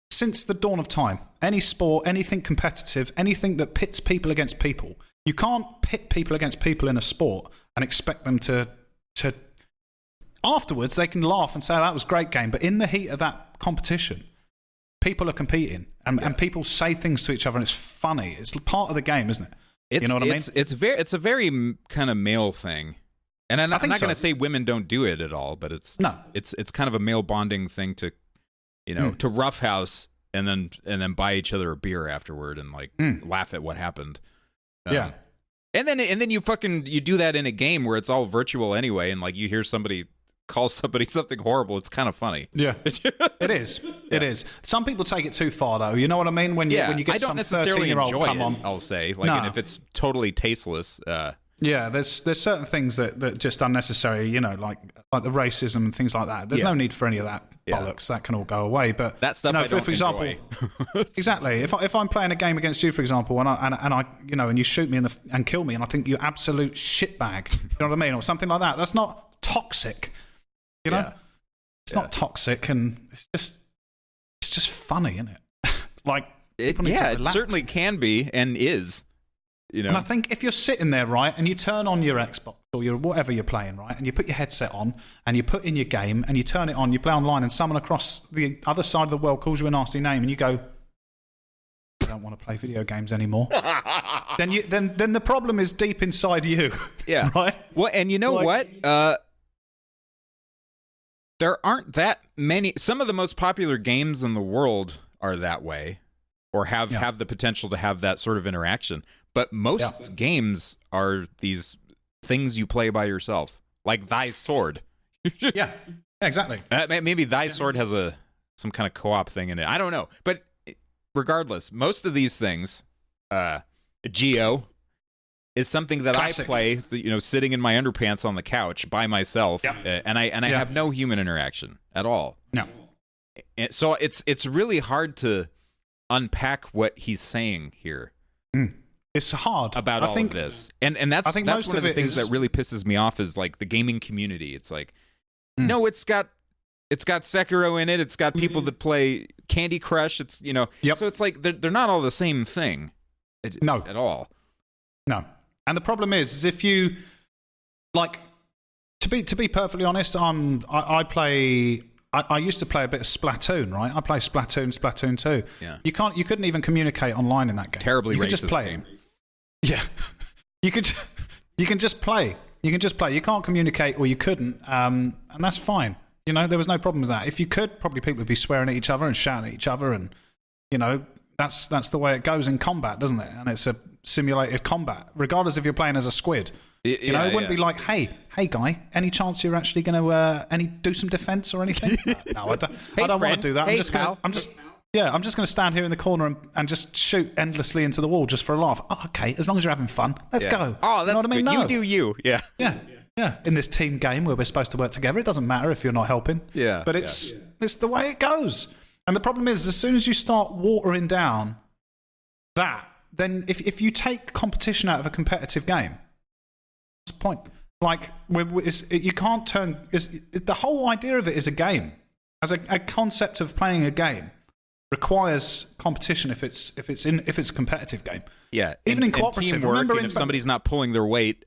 since the dawn of time. Any sport, anything competitive, anything that pits people against people. You can't pit people against people in a sport and expect them to afterwards they can laugh and say, oh, that was a great game, but in the heat of that competition, people are competing and people say things to each other and it's funny. It's part of the game, isn't it? You know what I mean? It's a very kind of male thing. And I'm not going to say women don't do it at all, but it's kind of a male bonding thing to, to roughhouse and then buy each other a beer afterward and laugh at what happened. Yeah. And then you do that in a game where it's all virtual anyway, and you hear somebody call somebody something horrible. It's kind of funny. Yeah, it is. Yeah. It is. Some people take it too far, though. You know what I mean? When you get some 13-year-old come on, I'll say, and if it's totally tasteless. Yeah, there's certain things that just unnecessary, like the racism and things like that. There's no need for any of that bollocks. That can all go away. But that stuff, for example, exactly. If I'm playing a game against you, for example, and I and you shoot me and kill me, and I think you're absolute shitbag, you know what I mean, or something like that. That's not toxic, Yeah. It's not toxic, and it's just funny, isn't it? It certainly can be and is. And I think if you're sitting there, right, and you turn on your Xbox or your whatever you're playing, right, and you put your headset on and you put in your game and you turn it on, you play online, and someone across the other side of the world calls you a nasty name, and you go, I don't want to play video games anymore. then the problem is deep inside you. Yeah. Right? Well, and you know what? There aren't that many. Some of the most popular games in the world are that way, or have the potential to have that sort of interaction. But most games are these things you play by yourself, like Thy Sword. Yeah, exactly. Maybe Thy Sword has some kind of co-op thing in it. I don't know. But regardless, most of these things, Geo is something that Classic. I play, sitting in my underpants on the couch by myself, and I have no human interaction at all. No. And so it's really hard to unpack what he's saying here. It's hard about all of this, and that's one of the things that really pisses me off is like the gaming community. It's like, no, it's got Sekiro in it. It's got people that play Candy Crush. It's so it's like they're not all the same thing. At all. No. And the problem is if you like to be perfectly honest, I used to play a bit of Splatoon, right? I play Splatoon 2. Yeah. You couldn't even communicate online in that game. Terribly you could racist just play game. Yeah. you can just play. You can just play. You can't communicate, or you couldn't. And that's fine. There was no problem with that. If you could, probably people would be swearing at each other and shouting at each other, and that's the way it goes in combat, doesn't it? And it's a simulated combat, regardless if you're playing as a squid. It wouldn't be like, hey guy, any chance you're actually going to do some defense or anything? No, I don't want to do that. Hey, I'm just going to stand here in the corner and just shoot endlessly into the wall just for a laugh. Oh, okay, as long as you're having fun, let's go. Oh, that's what I mean? good. No. You do you. Yeah. Yeah. In this team game where we're supposed to work together, it doesn't matter if you're not helping. Yeah. But it's the way it goes. And the problem is, as soon as you start watering down that, then if you take competition out of a competitive game, what's the point? Like, you can't turn... the whole idea of it is a game. As a concept of playing a game requires competition if it's a competitive game. Yeah. Even in cooperative. And teamwork, remember and if somebody's not pulling their weight...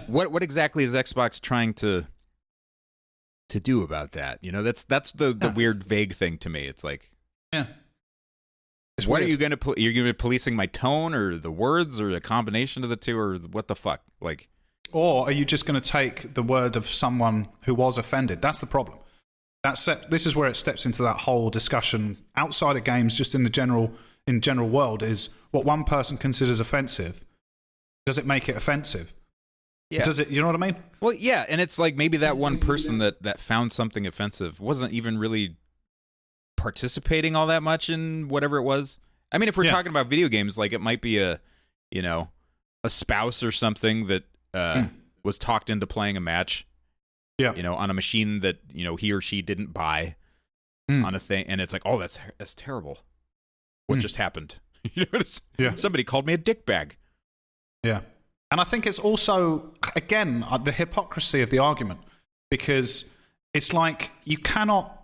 What exactly is Xbox trying to do about that? That's the weird, vague thing to me. It's like... Yeah. What are you going to you're going to be policing my tone or the words or a combination of the two, or what the fuck? Like, or are you just going to take the word of someone who was offended? That's the problem. This is where it steps into that whole discussion outside of games, just in general world, is what one person considers offensive. Does it make it offensive? Yeah. Does it? You know what I mean? Well, yeah, and it's like maybe that one person that found something offensive wasn't even really participating all that much in whatever it was. I mean, if we're talking about video games, like it might be a spouse or something that was talked into playing a match, on a machine that he or she didn't buy on a thing, and it's like, oh, that's terrible. What just happened? Somebody called me a dickbag. Yeah, and I think it's also again the hypocrisy of the argument, because it's like you cannot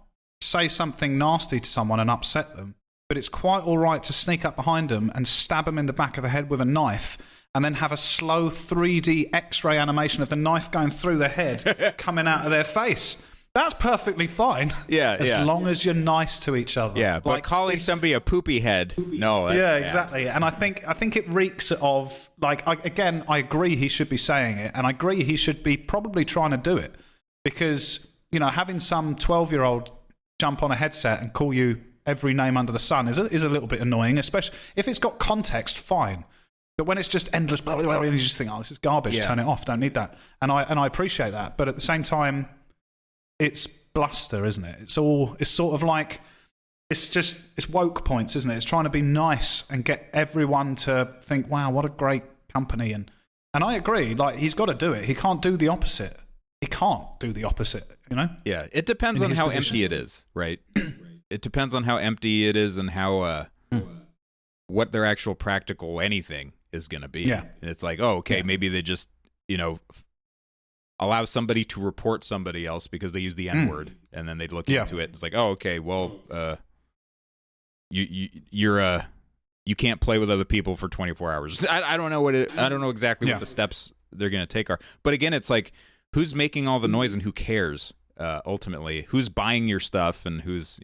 say something nasty to someone and upset them, but it's quite all right to sneak up behind them and stab them in the back of the head with a knife and then have a slow 3D X-ray animation of the knife going through their head coming out of their face. That's perfectly fine. As long as you're nice to each other. Yeah, but like, calling somebody a poopy head, no. That's bad. Exactly. And I think it reeks of, like, I agree he should be saying it, and I agree he should be probably trying to do it, because, having some 12-year-old jump on a headset and call you every name under the sun is a little bit annoying, especially if it's got context, fine. But when it's just endless, blah, blah, blah, and you just think, oh, this is garbage, turn it off, don't need that. And I appreciate that. But at the same time, it's bluster, isn't it? It's sort of like, it's woke points, isn't it? It's trying to be nice and get everyone to think, wow, what a great company. And I agree, like, he's got to do it. He can't do the opposite. He can't do the opposite, Yeah, it depends on how empty it is, right? It depends on how empty it is and how what their actual practical anything is going to be. Yeah. And it's like, oh, okay, maybe they just, allow somebody to report somebody else because they use the N-word, and then they'd look into it. It's like, oh, okay, well, you can't play with other people for 24 hours. I don't know I don't know exactly what the steps they're going to take are. But again, it's like, who's making all the noise and who cares? Ultimately, who's buying your stuff and who's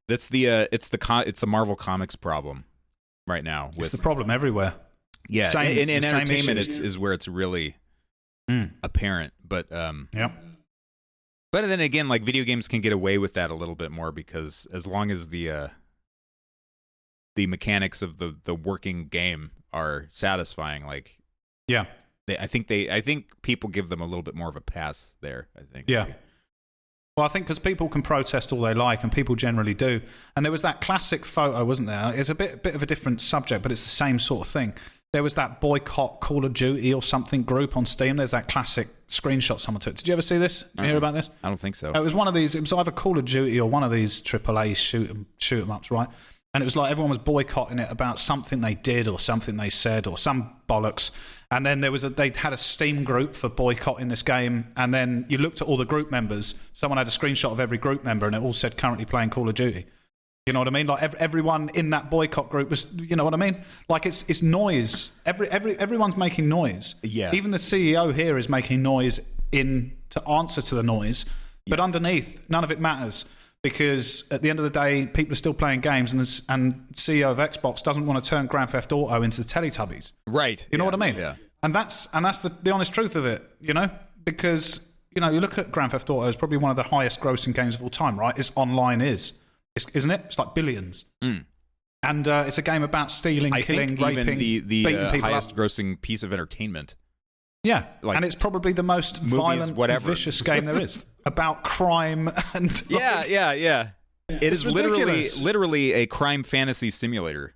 that's it's the Marvel Comics problem right now. It's the problem everywhere. Yeah, in entertainment, is where it's really apparent. But but then again, like, video games can get away with that a little bit more, because as long as the the mechanics of the working game are satisfying. Like, Yeah. I think people give them a little bit more of a pass there. I think. Yeah. Well, I think because people can protest all they like, and people generally do. And there was that classic photo, wasn't there? It's a bit of a different subject, but it's the same sort of thing. There was that boycott Call of Duty or something group on Steam. There's that classic screenshot someone took. Did you ever see this? Did you hear about this? I don't think so. It was one of these. It was either Call of Duty or one of these AAA shoot 'em ups, right? And it was like everyone was boycotting it about something they did or something they said or some bollocks. And then they had a Steam group for boycotting this game. And then you looked at all the group members. Someone had a screenshot of every group member, and it all said currently playing Call of Duty. You know what I mean? Like everyone in that boycott group was, you know what I mean? Like it's noise. Everyone's making noise. Yeah. Even the CEO here is making noise to answer to the noise. But underneath, none of it matters. Because at the end of the day, people are still playing games, and CEO of Xbox doesn't want to turn Grand Theft Auto into the Teletubbies. Right. You know what I mean? Yeah. And that's the honest truth of it, you know? Because, you know, you look at Grand Theft Auto, it's probably one of the highest grossing games of all time, right? It's online isn't it? It's like billions. Mm. And it's a game about stealing, killing, raping, the beating people highest up. grossing piece of entertainment. Yeah, like and it's probably the most movies, violent, whatever. vicious game there is. About crime and... Yeah. It is literally a crime fantasy simulator.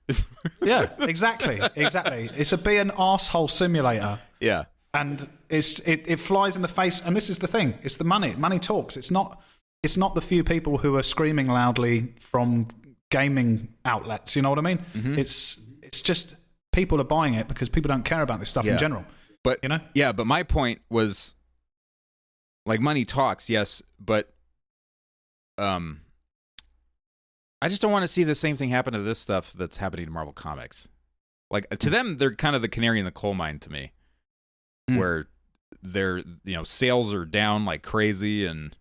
Yeah, exactly. It's be an arsehole simulator. Yeah. And it flies in the face. And this is the thing. It's the money. Money talks. It's not the few people who are screaming loudly from gaming outlets. You know what I mean? Mm-hmm. It's just people are buying it because people don't care about this stuff in general. But, you know? Yeah, but my point was, like, money talks, yes, but I just don't want to see the same thing happen to this stuff that's happening to Marvel Comics. Like, to them, they're kind of the canary in the coal mine to me, where their, sales are down like crazy, and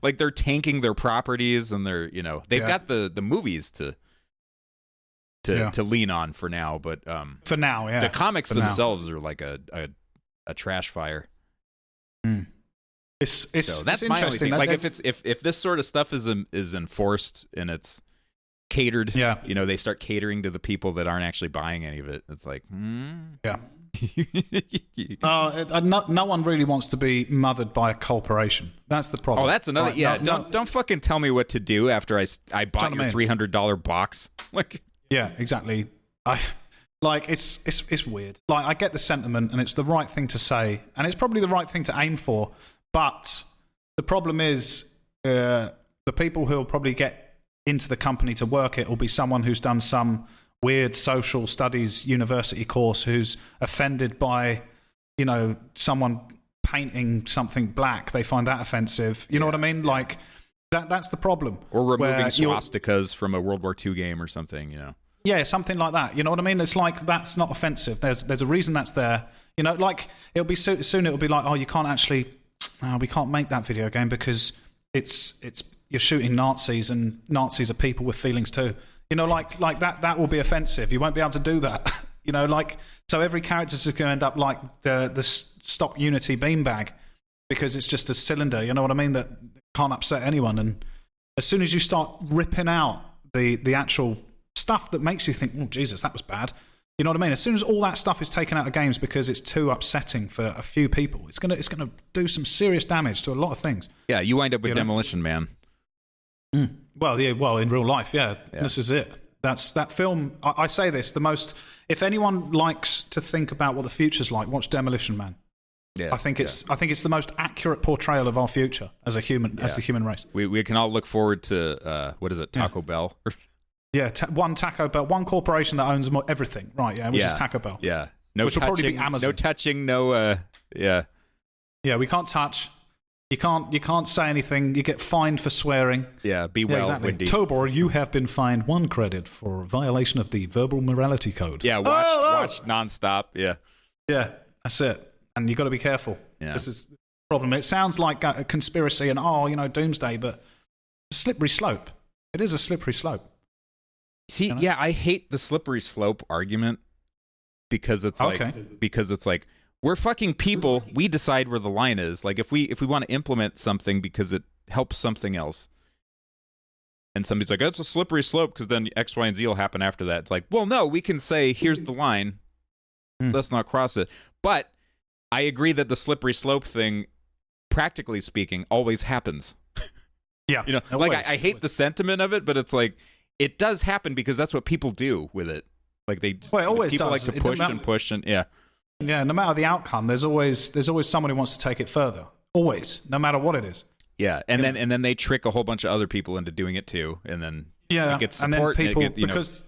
like they're tanking their properties, and they've got the movies to lean on for now, but for now, yeah, the comics themselves are like a trash fire. So that's my only thing. Like if this sort of stuff is enforced and it's catered, they start catering to the people that aren't actually buying any of it. It's like, yeah. No one really wants to be mothered by a corporation. That's the problem. Oh, that's another. Don't fucking tell me what to do after I bought your $300 box. Like, yeah, exactly. It's weird. Like, I get the sentiment, and it's the right thing to say, and it's probably the right thing to aim for. But the problem is, the people who will probably get into the company to work it will be someone who's done some weird social studies university course, who's offended by, someone painting something black. They find that offensive. You know what I mean? Like, that's the problem. Or removing swastikas from a World War II game or something, Yeah, something like that. You know what I mean? It's like, that's not offensive. There's a reason that's there. Like, it'll be soon it'll be like, oh, you can't actually... we can't make that video game because it's you're shooting Nazis, and Nazis are people with feelings too. Like that will be offensive. You won't be able to do that. So every character's just going to end up like the stock Unity beanbag, because it's just a cylinder. You know what I mean? That can't upset anyone. And as soon as you start ripping out the actual stuff that makes you think, oh Jesus, that was bad. You know what I mean? As soon as all that stuff is taken out of games because it's too upsetting for a few people, it's gonna do some serious damage to a lot of things. Yeah, you wind up with Demolition Man. Well, in real life, this is it. That's that film. I say this: if anyone likes to think about what the future's like, watch Demolition Man. Yeah, I think it's the most accurate portrayal of our future as a human, as the human race. We can all look forward to what is it, Taco Bell? Yeah, one Taco Bell, one corporation that owns everything, right? Yeah, which is Taco Bell. Yeah, which will probably be Amazon. No touching, no. Yeah, we can't touch. You can't say anything. You get fined for swearing. Yeah, be well, exactly. Windy. Tobor, you have been fined 1 credit for violation of the verbal morality code. Yeah, watch nonstop. Yeah, that's it. And you got to be careful. Yeah. This is the problem. It sounds like a conspiracy and doomsday, but it's a slippery slope. It is a slippery slope. See, I hate the slippery slope argument because it's like we're fucking people. We decide where the line is. Like if we want to implement something because it helps something else, and somebody's like, "That's a slippery slope," because then X, Y, and Z will happen after that. It's like, well, no, we can say, "Here's the line. Let's not cross it." But I agree that the slippery slope thing, practically speaking, always happens. Yeah. Like I hate the sentiment of it, but it's like it does happen because that's what people do with it. Like it always people does. Like to push and push and yeah. Yeah, no matter the outcome, there's always someone who wants to take it further. Always, no matter what it is. Yeah, and then they trick a whole bunch of other people into doing it too, and then it gets support. And then people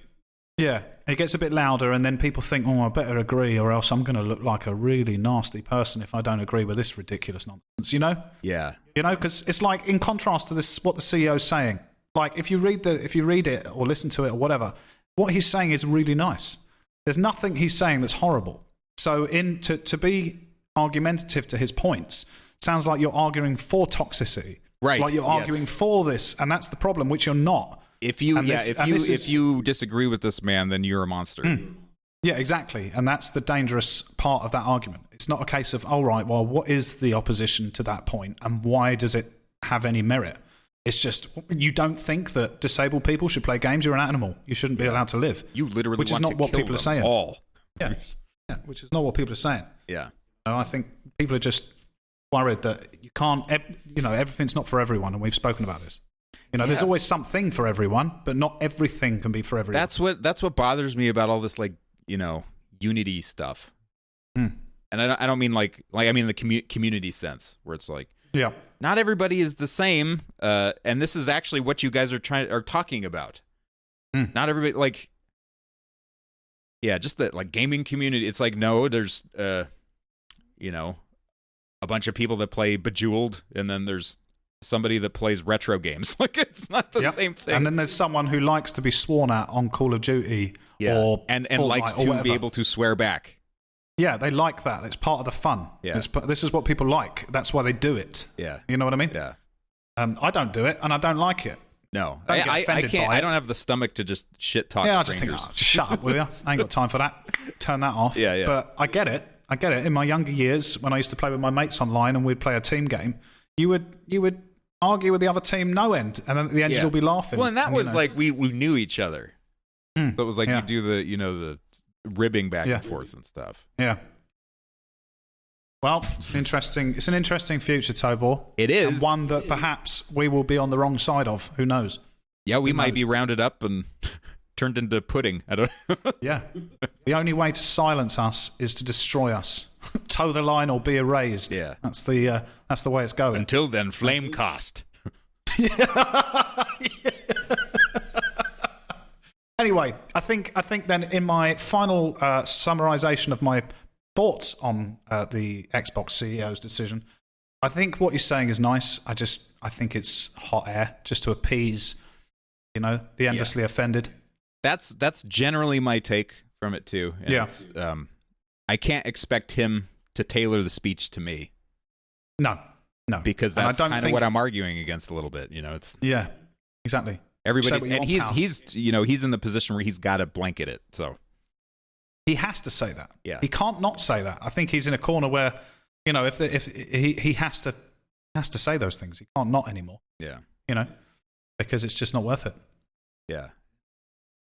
it gets a bit louder, and then people think, "Oh, I better agree, or else I'm going to look like a really nasty person if I don't agree with this ridiculous nonsense." Yeah. Because it's like in contrast to this, what the CEO is saying. Like if you read it or listen to it or whatever, what he's saying is really nice. There's nothing he's saying that's horrible. So to be argumentative to his points sounds like you're arguing for toxicity, right? Like you're arguing for this, and that's the problem, which you're not. If you disagree with this man, then you're a monster. Yeah, exactly, and that's the dangerous part of that argument. It's not a case of, all right, well, what is the opposition to that point, and why does it have any merit? It's just you don't think that disabled people should play games. You're an animal. You shouldn't be allowed to live. You literally which want is not to what kill people are them saying. All. Yeah, which is not what people are saying. Yeah, I think people are just worried that you can't. Everything's not for everyone, and we've spoken about this. There's always something for everyone, but not everything can be for everyone. That's what bothers me about all this, unity stuff. And I don't mean like I mean the community sense, where it's like, not everybody is the same, and this is actually what you guys are talking about. Not everybody just the gaming community. It's like, no, there's a bunch of people that play Bejeweled, and then there's somebody that plays retro games. Like it's not the same thing. And then there's someone who likes to be sworn at on Call of Duty, or and likes to be able to swear back. Yeah, they like that. It's part of the fun. Yeah. This is what people like. That's why they do it. Yeah. You know what I mean? Yeah. I don't do it, and I don't like it. No. I can't. I don't have the stomach to just shit talk strangers. I just think, shut up, will you? I ain't got time for that. Turn that off. Yeah. But I get it. In my younger years, when I used to play with my mates online and we'd play a team game, you would argue with the other team no end, and then at the end you'll be laughing. Well, and that was like we knew each other. So it was like you do the ribbing back and forth and stuff. Yeah. Well, it's an interesting future, Tobor. It is. And one that perhaps we will be on the wrong side of. Who knows? Yeah, we might be rounded up and turned into pudding. I don't know. Yeah. The only way to silence us is to destroy us. Toe the line or be erased. Yeah. That's the way it's going. Until then, Flamecast. Anyway, I think then in my final summarization of my thoughts on the Xbox CEO's decision, I think what he's saying is nice. I think it's hot air just to appease, the endlessly offended. That's generally my take from it too. And I can't expect him to tailor the speech to me. No. Because that's kind of what I'm arguing against a little bit. It's exactly. Everybody's and he's in the position where he's got to blanket it. So he has to say that. Yeah, he can't not say that. I think he's in a corner where if he has to say those things, he can't not anymore. Yeah, because it's just not worth it. Yeah,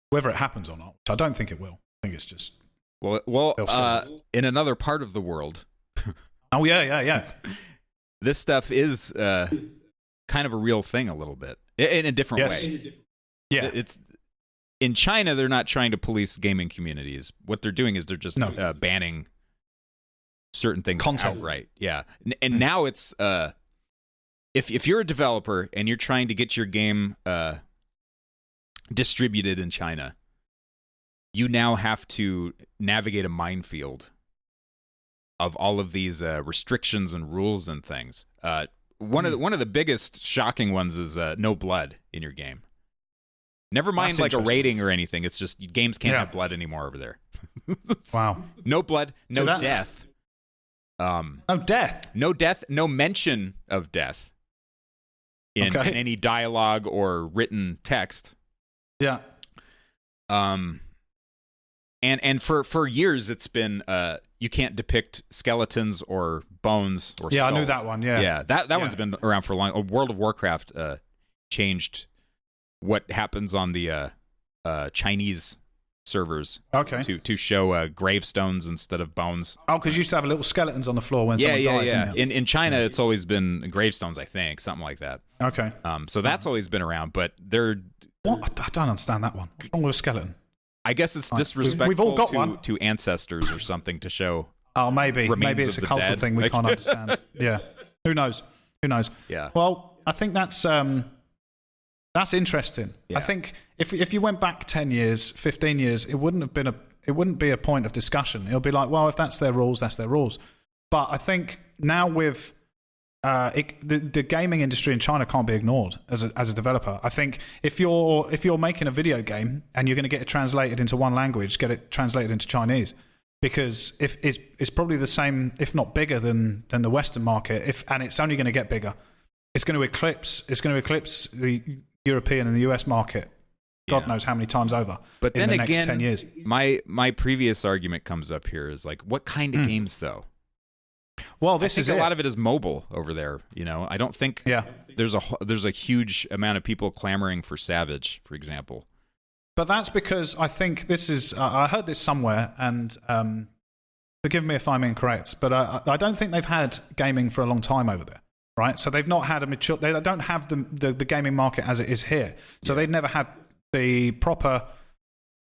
whether it happens or not, which I don't think it will. I think it's just in another part of the world. Oh yeah. This stuff is kind of a real thing a little bit in a different way. Yeah, it's in China. They're not trying to police gaming communities. What they're doing is they're just banning certain things outright. Yeah, and now it's if you're a developer and you're trying to get your game distributed in China, you now have to navigate a minefield of all of these restrictions and rules and things. One of the biggest shocking ones is no blood in your game. Never mind That's like a rating or anything. It's just games can't have blood anymore over there. Wow. No blood, no death. No death. No death, no mention of death in any dialogue or written text. Yeah. And for years it's been you can't depict skeletons or bones or skulls. I knew that one. Yeah, that one's been around for a long. World of Warcraft changed what happens on the Chinese servers. Okay. To show gravestones instead of bones. Oh, because you used to have little skeletons on the floor when someone died. Yeah. Didn't you? In China, it's always been gravestones, I think, something like that. Okay. So that's always been around, but they're. What? I don't understand that one. What's wrong with a skeleton? I guess it's disrespectful We've all got one. to ancestors or something to show. Oh, maybe Remains it's of a the cultural dead. thing we Like- can't understand. Yeah. Who knows? Yeah. Well, I think that's interesting. Yeah. I think if you went back 10 years, 15 years, it wouldn't be a point of discussion. It'll be like, well, if that's their rules, that's their rules. But I think now with the gaming industry in China can't be ignored as a developer. I think if you're making a video game and you're going to get it translated into one language, get it translated into Chinese, because if it's probably the same, if not bigger than the Western market, and it's only going to get bigger. It's going to eclipse the European and the US market. God knows how many times over. But in then the again, next 10 years. my previous argument comes up here is like, what kind of games though? Well, I think a lot of it is mobile over there. You know, I don't think there's a huge amount of people clamoring for Savage, for example. But that's because I think this is. I heard this somewhere, and forgive me if I'm incorrect, but I don't think they've had gaming for a long time over there, right? So they've not had a mature. They don't have the gaming market as it is here. So they've never had the proper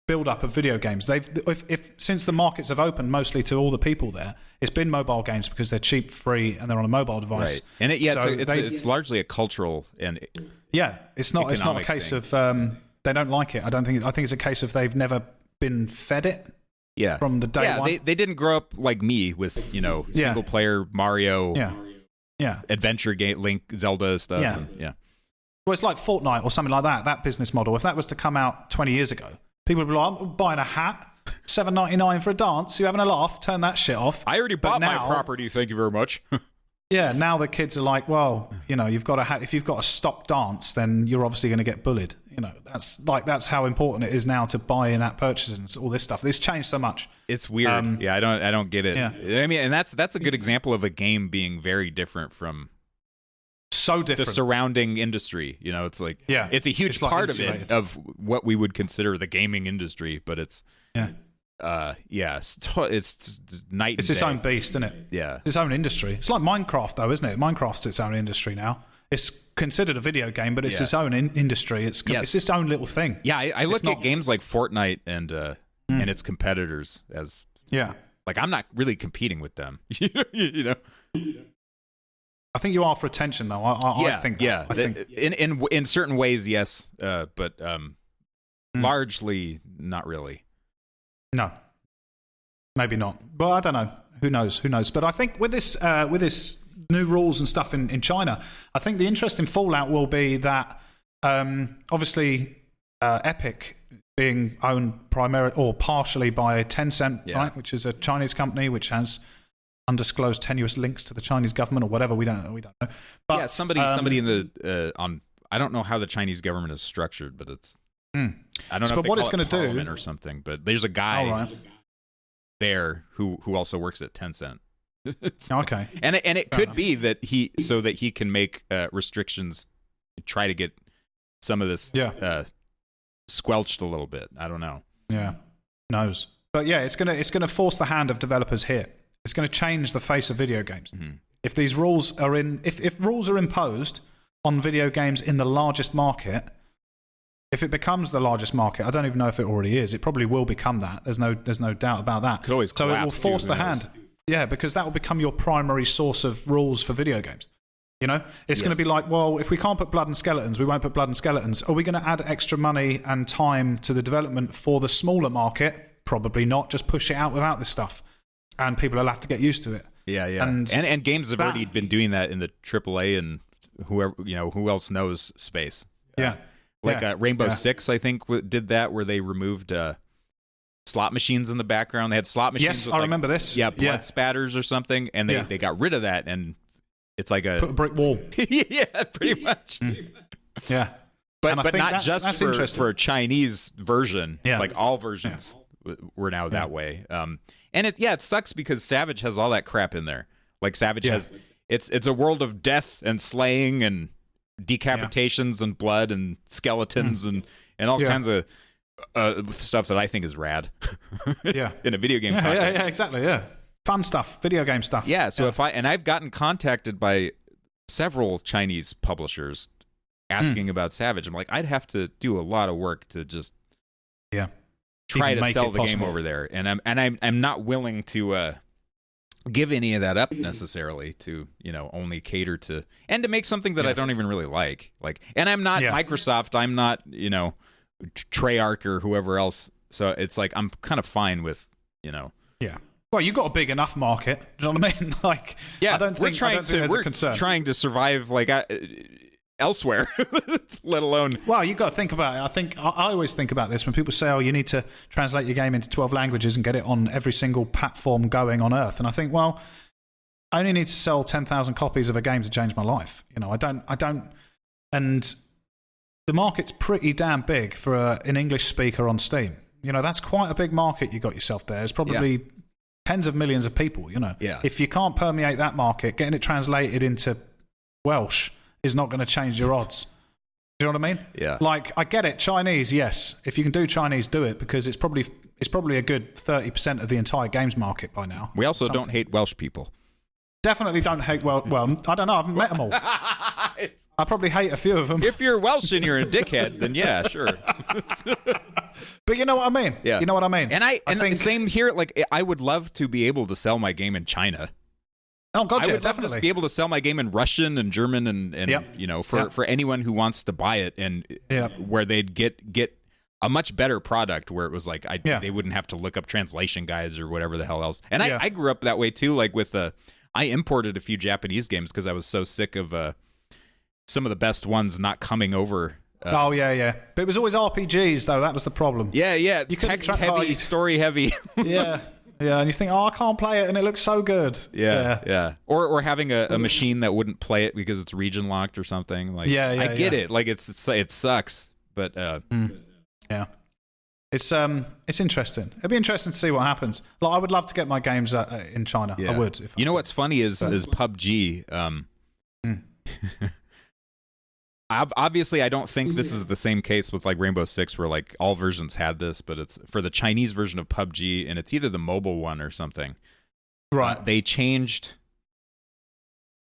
build up of video games. If since the markets have opened mostly to all the people there, it's been mobile games because they're cheap, free, and they're on a mobile device. Right. And it's largely a cultural and it's not a case thing. of they don't like it. I think it's a case of they've never been fed it. Yeah. From the day one. They didn't grow up like me with single player Mario, adventure game, Link, Zelda stuff. Yeah. Well, it's like Fortnite or something like that. That business model. If that was to come out 20 years ago, people would be like, "I'm buying a hat, $7.99 for a dance. You having a laugh? Turn that shit off." I already bought my property. Thank you very much. Yeah. Now the kids are like, well, you've got to if you've got a stock dance, then you're obviously going to get bullied. That's how important it is now to buy in-app purchases and all this stuff. It's changed so much. It's weird. I don't get it. Yeah. I mean, and that's a good example of a game being very different from so different. the surrounding industry. It's like it's a huge like part insulated. of what we would consider the gaming industry, but it's it's night. It's and its day. own beast, isn't it? Yeah, It's its own industry. It's like Minecraft, though, isn't it? Minecraft's its own industry now. It's considered a video game, but it's its own industry. It's its own little thing. Yeah, I look at games like Fortnite and its competitors as like I'm not really competing with them. I think you are for attention, though. I think. Yeah. I think. In certain ways, yes, but largely not really. No, maybe not. But I don't know. Who knows? But I think with this new rules and stuff in China, I think the interesting fallout will be that obviously Epic being owned primarily or partially by Tencent, right, which is a Chinese company which has undisclosed tenuous links to the Chinese government or whatever. We don't know. But somebody in the I don't know how the Chinese government is structured, but it's I don't know. So if they what call it's it going to Parliament do or something, but there's a guy there who also works at Tencent. Okay, and it could be that he can make restrictions, try to get some of this squelched a little bit. I don't know. Yeah, knows. But yeah, it's gonna force the hand of developers here. It's going to change the face of video games. Mm-hmm. If these rules are if rules are imposed on video games in the largest market, if it becomes the largest market, I don't even know if it already is. It probably will become that. There's no doubt about that. Could always so it will force too, the hand. Yeah, because that will become your primary source of rules for video games. It's going to be like, well, if we can't put blood and skeletons, we won't put blood and skeletons. Are we going to add extra money and time to the development for the smaller market? Probably not. Just push it out without this stuff. And people will have to get used to it. Yeah. And games have already been doing that in the AAA and whoever who else knows space. Yeah, Rainbow Six, I think did that where they removed slot machines in the background. They had slot machines. Yes, I remember this. Yeah, blood spatters or something, and they got rid of that, and it's like put a brick wall. Yeah, pretty much. Yeah, but not just for a Chinese version. Yeah. Like all versions were now that way. And it sucks because Savage has all that crap in there. Like Savage has it's a world of death and slaying and decapitations and blood and skeletons and all kinds of stuff that I think is rad. In a video game context. Yeah, exactly. Yeah, fun stuff, video game stuff. Yeah. So I've gotten contacted by several Chinese publishers asking about Savage. I'm like, I'd have to do a lot of work to just try Even to sell the possible. game over there, and I'm not willing to give any of that up necessarily to only cater to and to make something that I don't even really like. And I'm not Microsoft. I'm not Treyarch or whoever else. So it's like I'm kind of fine with Yeah. Well, you've got a big enough market. Do you know what I mean? I don't think there's a concern. Trying to survive elsewhere, let alone. Well, you've got to think about it. I think I always think about this when people say, "Oh, you need to translate your game into 12 languages and get it on every single platform going on Earth." And I think, well, I only need to sell 10,000 copies of a game to change my life. I don't. And the market's pretty damn big for an English speaker on Steam. That's quite a big market you got yourself there. It's probably tens of millions of people. If you can't permeate that market, getting it translated into Welsh is not going to change your odds. Do you know what I mean? Yeah. I get it. Chinese, yes. If you can do Chinese, do it, because it's probably a good 30% of the entire games market by now. We also don't hate Welsh people. Definitely don't hate well, I don't know. I haven't met them all. I probably hate a few of them. If you're Welsh and you're a dickhead, then yeah, sure. But you know what I mean? Yeah. You know what I mean? And I think same here. I would love to be able to sell my game in China. Oh God, I would definitely. love to be able to sell my game in Russian and German and for anyone who wants to buy it and where they'd get a much better product where it was like they wouldn't have to look up translation guides or whatever the hell else. And I grew up that way too. I imported a few Japanese games because I was so sick of some of the best ones not coming over. But it was always RPGs though. That was the problem. Yeah. Text heavy, story heavy. Yeah, and you think, I can't play it, and it looks so good. Yeah. Or having a machine that wouldn't play it because it's region locked or something. I get it. It sucks, but it's interesting. It'd be interesting to see what happens. I would love to get my games in China. Yeah. I would. If I what's funny is PUBG. Obviously, I don't think this is the same case with Rainbow Six, where all versions had this, but it's for the Chinese version of PUBG, and it's either the mobile one or something. Right. They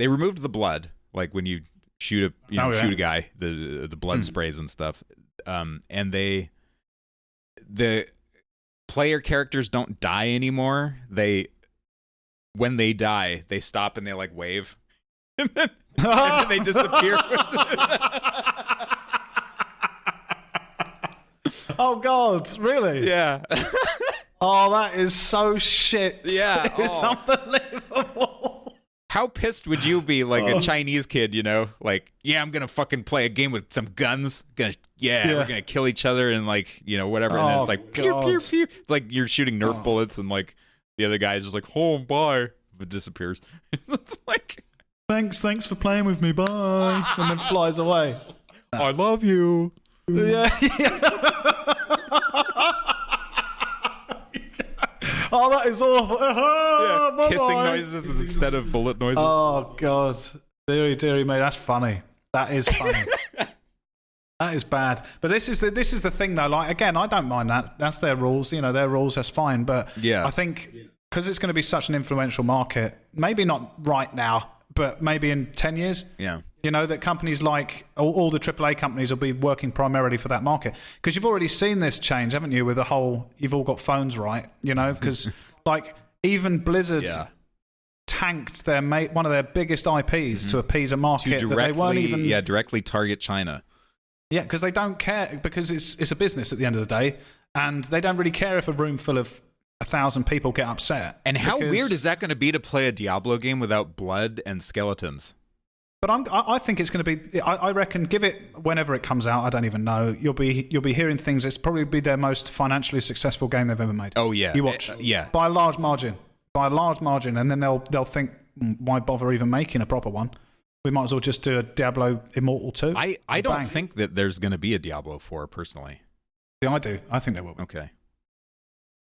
removed the blood, when you shoot a guy, the blood sprays and stuff, and the player characters don't die anymore. When they die, they stop and they wave. And then they disappear. Oh God, really? Yeah. Oh, that is so shit. Yeah. It's unbelievable. How pissed would you be, a Chinese kid, I'm gonna fucking play a game with some guns. We're gonna kill each other and whatever. And then it's pew, pew, pew. It's like you're shooting Nerf bullets and the other guy's just home, bye. It disappears. It's Thanks for playing with me, bye. And then flies away. I love you. Yeah. Oh, that is awful. Kissing noises instead of bullet noises. Oh God, dearie me, that's funny. That is funny. That is bad. But this is the thing though. Again, I don't mind that. That's their rules. Their rules. That's fine. But I think because it's going to be such an influential market, maybe not right now, but maybe in 10 years. Yeah. That companies all the AAA companies will be working primarily for that market. Because you've already seen this change, haven't you, with the whole, you've all got phones, right? Because even Blizzard's tanked one of their biggest IPs to appease a market that they weren't even... Yeah, directly target China. Yeah, because they don't care, because it's a business at the end of the day, and they don't really care if a room full of 1,000 people get upset. And how weird is that going to be to play a Diablo game without blood and skeletons? But I think it's going to be. I reckon, give it whenever it comes out. I don't even know. You'll be hearing things. It's probably be their most financially successful game they've ever made. Oh yeah, you watch. Yeah, by a large margin, and then they'll think, why bother even making a proper one? We might as well just do a Diablo Immortal 2. I don't think that there's going to be a Diablo 4 personally. Yeah, I do. I think there will be. Okay.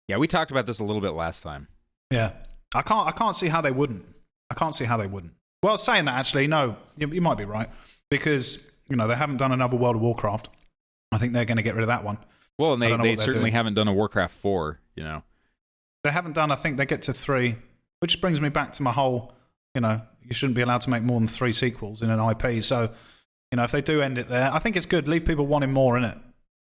Yeah, we talked about this a little bit last time. Yeah, I can't see how they wouldn't. Well, saying that, actually, no, you might be right, because they haven't done another World of Warcraft. I think they're going to get rid of that one. Well, and they certainly haven't done a Warcraft 4, They haven't done, I think they get to 3, which brings me back to my whole, you shouldn't be allowed to make more than 3 sequels in an IP. So, if they do end it there, I think it's good. Leave people wanting more in it.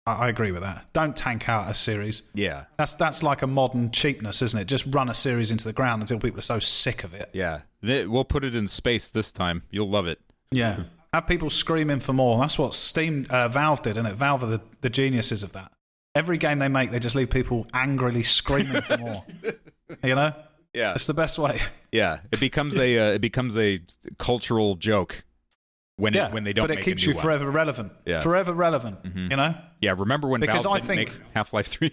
I agree with that. Don't tank out a series. Yeah. That's like a modern cheapness, isn't it? Just run a series into the ground until people are so sick of it. Yeah. We'll put it in space this time. You'll love it. Yeah. Have people screaming for more. That's what Valve did, isn't it? Valve are the geniuses of that. Every game they make, they just leave people angrily screaming for more. Yeah. It's the best way. Yeah. It becomes a cultural joke. When they don't, but it keeps you forever relevant. Yeah. Forever relevant. Yeah. Remember when Valve didn't make Half-Life 3?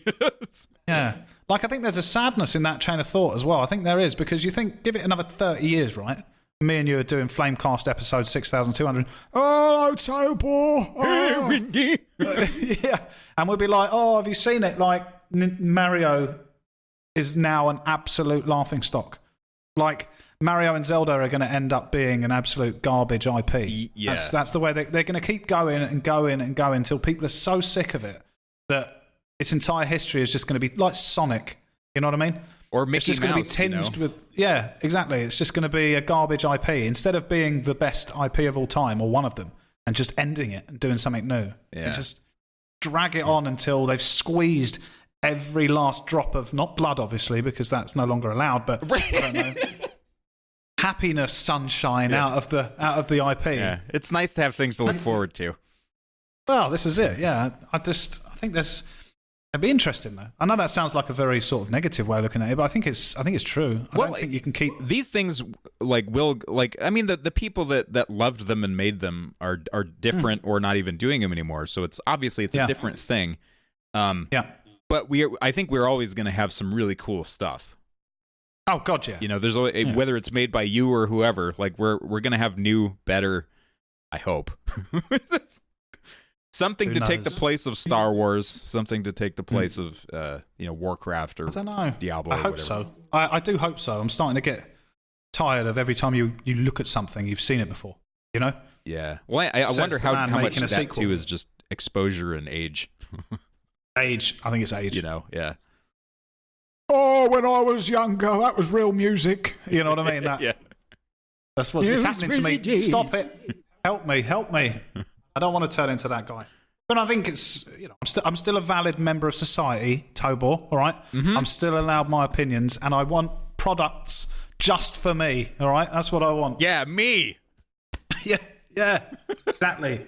Yeah. I think there's a sadness in that chain of thought as well. I think there is, because you think, give it another 30 years, right? Me and you are doing Flamecast episode 6,200. Oh, Tobor. Hey, Windy. Yeah. And we'll be like, oh, have you seen it? Like, Mario is now an absolute laughingstock. Like, Mario and Zelda are going to end up being an absolute garbage IP. Yeah. That's the way they're going to keep going and going and going until people are so sick of it that its entire history is just going to be like Sonic. You know what I mean? Or Mickey It's just Mouse, going to be tinged with... Yeah, exactly. It's just going to be a garbage IP. Instead of being the best IP of all time, or one of them, and just ending it and doing something new. Yeah. And just drag it on until they've squeezed every last drop of... Not blood, obviously, because that's no longer allowed, but... I don't know. Happiness, sunshine out of the IP. Yeah, it's nice to have things to look forward to. Well, this is it. Yeah, I think it'd be interesting though. I know that sounds like a very sort of negative way of looking at it, but I think it's true. I don't think you can keep these things the people that loved them and made them are different or not even doing them anymore. So it's obviously a different thing. But I think we're always going to have some really cool stuff. Oh God, yeah. There's always, whether it's made by you or whoever, like we're gonna have new, better. I hope something to take the place of Star Wars, something to take the place of Warcraft or I don't know. Diablo. I hope so. I do hope so. I'm starting to get tired of every time you look at something you've seen it before. Yeah. Well, I wonder how much that too is just exposure and age. Age. I think it's age. Yeah. Oh, when I was younger, that was real music. You know what I mean? Yeah. That's what's happening to me. Stop it. Help me. I don't want to turn into that guy. But I think it's, I'm still a valid member of society, Tobor, all right? Mm-hmm. I'm still allowed my opinions, and I want products just for me, all right? That's what I want. Yeah, me. yeah, exactly.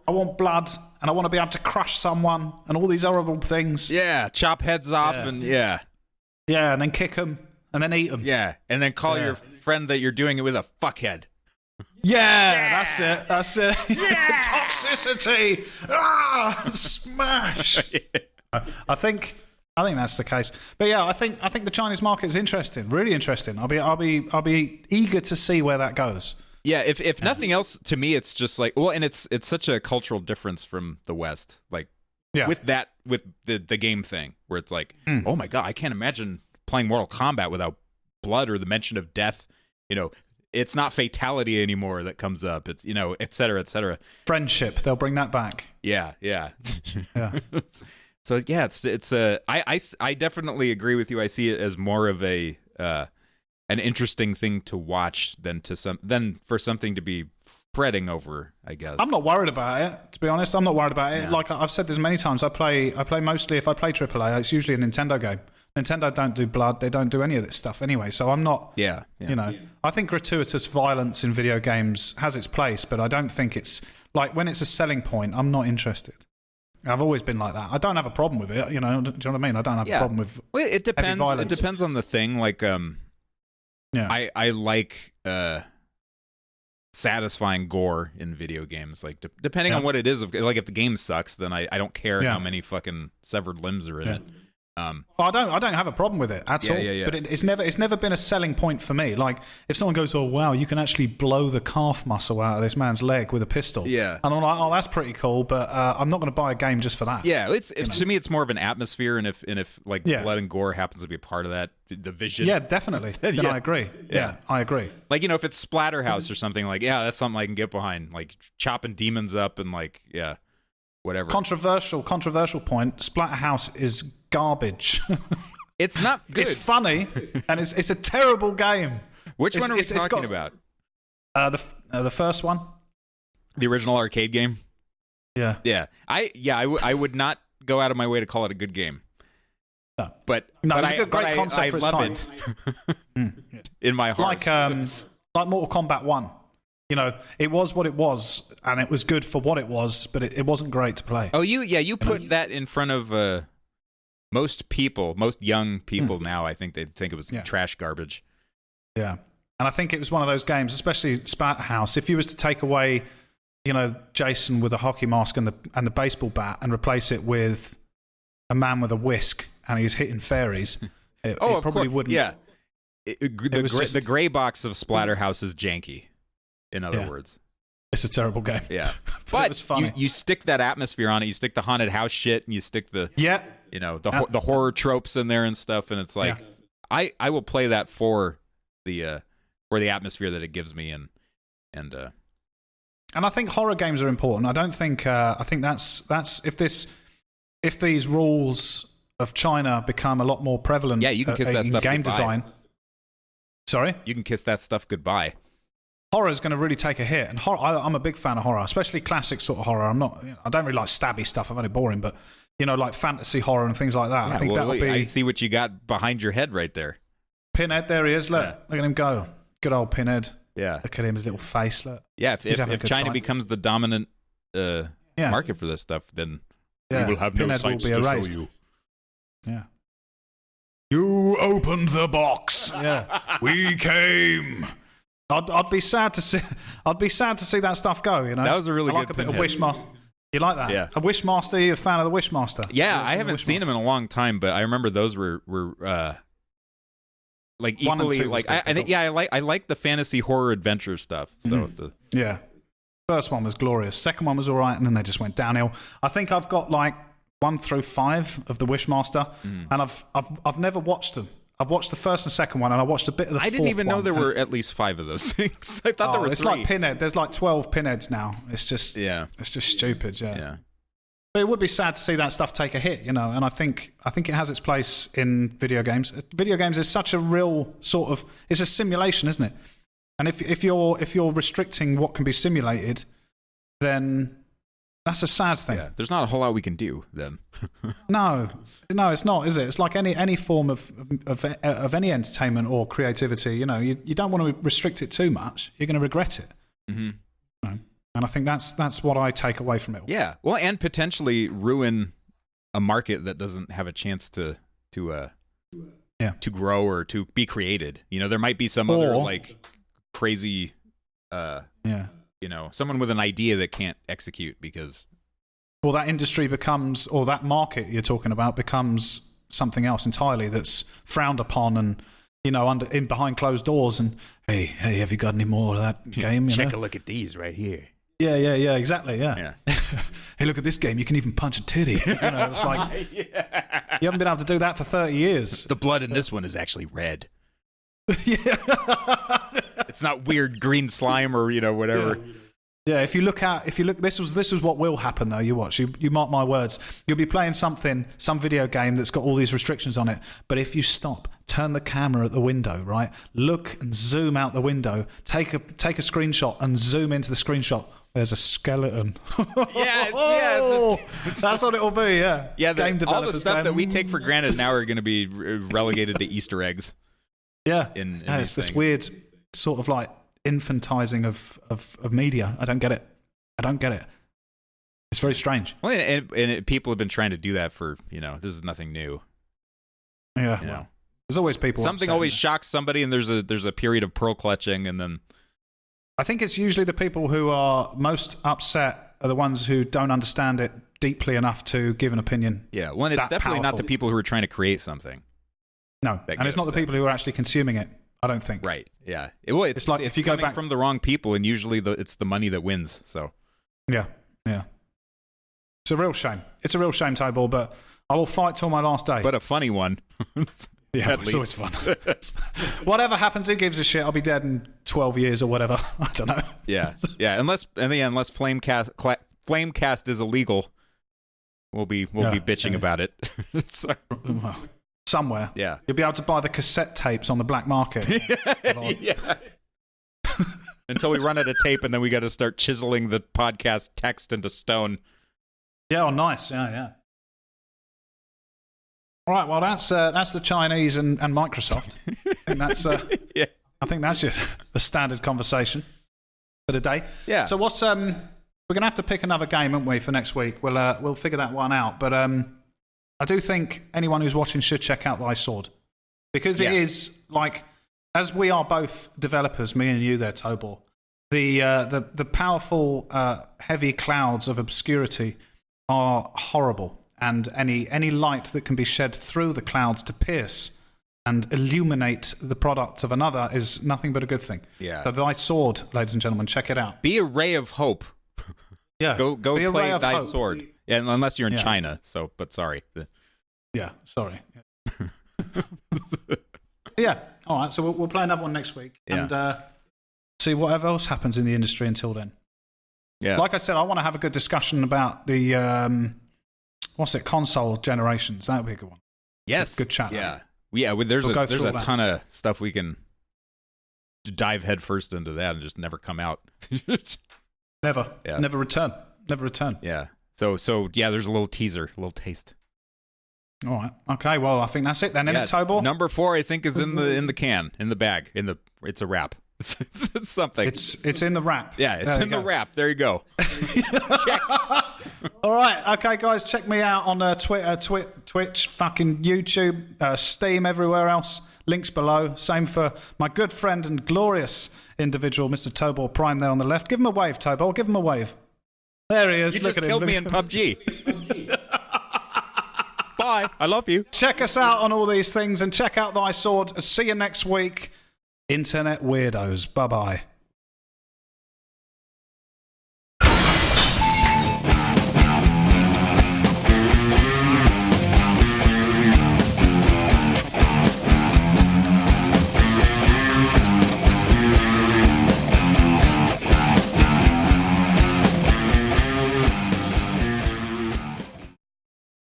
I want blood, and I want to be able to crush someone, and all these horrible things. Yeah, chop heads off, and yeah, and then kick them, and then eat them. Yeah, and then call your friend that you're doing it with a fuckhead. Yeah, that's it. Yeah. Toxicity. Smash. I think that's the case. But yeah, I think the Chinese market is interesting, really interesting. I'll be eager to see where that goes. Yeah, if nothing else, to me, it's just like, well, and it's such a cultural difference from the West, like with the game thing, where it's like, oh my God, I can't imagine playing Mortal Kombat without blood or the mention of death. It's not fatality anymore that comes up. It's et cetera, et cetera. Friendship, they'll bring that back. Yeah. So yeah, I definitely agree with you. I see it as more of an interesting thing to watch than for something to be fretting over, I guess. I'm not worried about it, to be honest. I'm not worried about it. Yeah. Like I've said this many times, I play mostly, if I play AAA, it's usually a Nintendo game. Nintendo don't do blood, they don't do any of this stuff anyway, so I'm not, I think gratuitous violence in video games has its place, but I don't think it's, like, when it's a selling point, I'm not interested. I've always been like that. I don't have a problem with it, do you know what I mean? I don't have a problem with it depends. Heavy violence. It depends on the thing, like, I like satisfying gore in video games, like depending on what it is. Like if the game sucks, then I don't care how many fucking severed limbs are in it. I don't have a problem with it at all. Yeah. But it's never been a selling point for me. Like if someone goes, "Oh wow, you can actually blow the calf muscle out of this man's leg with a pistol," Yeah. and I'm like, "Oh, that's pretty cool," but I'm not going to buy a game just for that. Yeah, to me, it's more of an atmosphere, and if like Yeah. blood and gore happens to be a part of that, the vision. Yeah, definitely. Then Yeah. I agree. Yeah, I agree. Like, if it's Splatterhouse or something, like, yeah, that's something I can get behind. Like chopping demons up and like, yeah, whatever. Controversial point. Splatterhouse is garbage. It's not good. It's funny, and it's a terrible game. Which one are we talking about? The first one. The original arcade game? Yeah. Yeah. I would not go out of my way to call it a good game. No. But it's a great concept for its love time. it in my heart. Like Mortal Kombat 1. It was what it was, and it was good for what it was, but it wasn't great to play. Oh, you put that in front of most young people now. I think they'd think it was trash garbage. Yeah. And I think it was one of those games, especially Splatterhouse, if you was to take away, Jason with a hockey mask and the baseball bat and replace it with a man with a whisk and he's hitting fairies, it probably wouldn't. Yeah. The gray box of Splatterhouse is janky, in other words. It's a terrible game. Yeah. but it was funny. You stick that atmosphere on it, you stick the haunted house shit, and you stick the the horror tropes in there and stuff, and it's like I will play that for the atmosphere that it gives me, and I think horror games are important. I don't think I think that's if these rules of China become a lot more prevalent. Yeah, you can kiss that in stuff game goodbye. design. Sorry, you can kiss that stuff goodbye. Horror is going to really take a hit, and I'm a big fan of horror, especially classic sort of horror. I don't really like stabby stuff. I find it boring, but like fantasy horror and things like that. Yeah, I think that'll be. I see what you got behind your head right there. Pinhead, there he is. Look at him go. Good old Pinhead. Yeah. Look at him, his little face. Look. Yeah, if China becomes the dominant market for this stuff, then we will have Pinhead no sights will be to erased. show you. Yeah. You opened the box. Yeah. We came. I'd be sad to see. I'd be sad to see that stuff go. That was a really I like good a bit of Pinhead. Wishmaster. You like that? Yeah. A Wishmaster. You're a fan of the Wishmaster? Yeah, I haven't seen him in a long time, but I remember those were like One and equally two was like good. I like the fantasy horror adventure stuff. So Yeah. First one was glorious. Second one was all right, and then they just went downhill. I think I've got like 1 through 5 of the Wishmaster, and I've never watched them. I've watched the first and second one, and I watched a bit of the fourth one. I didn't even know there were at least 5 of those things. I thought there were 3. It's like Pinhead. There's like 12 Pinheads now. It's just stupid. Yeah. But it would be sad to see that stuff take a hit, and I think it has its place in video games. Video games is such a real sort of, it's a simulation, isn't it? And if you're restricting what can be simulated, then that's a sad thing. Yeah, there's not a whole lot we can do then. No, it's not, is it? It's like any form of any entertainment or creativity. You don't want to restrict it too much. You're going to regret it. Mm-hmm. And I think that's what I take away from it all. Yeah, well, and potentially ruin a market that doesn't have a chance to grow or to be created. There might be some other like crazy, someone with an idea that can't execute because. Or that industry becomes, or that market you're talking about becomes something else entirely that's frowned upon and in behind closed doors. And hey, have you got any more of that game? Check a look at these right here. Yeah, exactly. Yeah. Hey, look at this game. You can even punch a titty. It's like you haven't been able to do that for 30 years. The blood in this one is actually red. Yeah. It's not weird green slime or whatever. Yeah, if you look, this was what will happen though. You watch, you mark my words. You'll be playing some video game that's got all these restrictions on it. But if you stop, turn the camera at the window, right? Look and zoom out the window. Take a screenshot and zoom into the screenshot. There's a skeleton. That's what it'll be. Yeah. Yeah. All the stuff going, that we take for granted now are going to be relegated to Easter eggs. Yeah. It's this weird sort of like infantizing of media. I don't get it. It's very strange. Well, and people have been trying to do that for this is nothing new. Yeah. Well, there's always people. Something always shocks somebody, and there's a period of pearl clutching, and then I think it's usually the people who are most upset are the ones who don't understand it deeply enough to give an opinion. Yeah, well, it's definitely not the people who are trying to create something. No, and it's not the people who are actually consuming it, I don't think. Right, yeah. It's like if you go back from the wrong people, and usually it's the money that wins, so. Yeah. It's a real shame. It's a real shame, Tobor, but I will fight till my last day. But a funny one. Yeah, it's always fun. Whatever happens, who gives a shit? I'll be dead in 12 years or whatever. I don't know. Yeah. Unless Flamecast is illegal, we'll be bitching about it. So. Somewhere. Yeah. You'll be able to buy the cassette tapes on the black market. Yeah. Until we run out of tape, and then we got to start chiseling the podcast text into stone. Yeah. Oh, nice. Yeah. All right, well, that's the Chinese and Microsoft. I think that's just the standard conversation for the day. Yeah. So what's we're gonna have to pick another game, aren't we, for next week? We'll figure that one out. But I do think anyone who's watching should check out Thy Sword, because it is like, as we are both developers, me and you there, Tobor. The powerful heavy clouds of obscurity are horrible. And any light that can be shed through the clouds to pierce and illuminate the products of another is nothing but a good thing. Yeah. So Thy Sword, ladies and gentlemen, check it out. Be a ray of hope. Yeah. Go play Thy hope. Sword. Yeah, unless you're in China. So, but sorry. Yeah. Sorry. Yeah. All right. So we'll play another one next week and see whatever else happens in the industry until then. Yeah. Like I said, I want to have a good discussion about the console generations. That would be a good one. Yes. Good chat. Yeah. Yeah. There's a ton of stuff we can dive headfirst into that and just never come out. Never. Yeah. Never return. Yeah. So yeah, there's a little teaser, a little taste. All right. Okay. Well, I think that's it then, isn't it, Tobor? Number 4, I think, is in the can, in the bag, it's a wrap. It's something. It's in the wrap. Yeah, it's in the wrap. There you go. Check. All right. Okay, guys, check me out on Twitter, Twitch, fucking YouTube, Steam, everywhere else. Links below. Same for my good friend and glorious individual, Mr. Tobor Prime, there on the left. Give him a wave, Tobor. Give him a wave. There he is. You Look just at him. killed me in PUBG. Bye. I love you. Check us out on all these things and check out Thy Sword. See you next week. Internet weirdos. Bye-bye.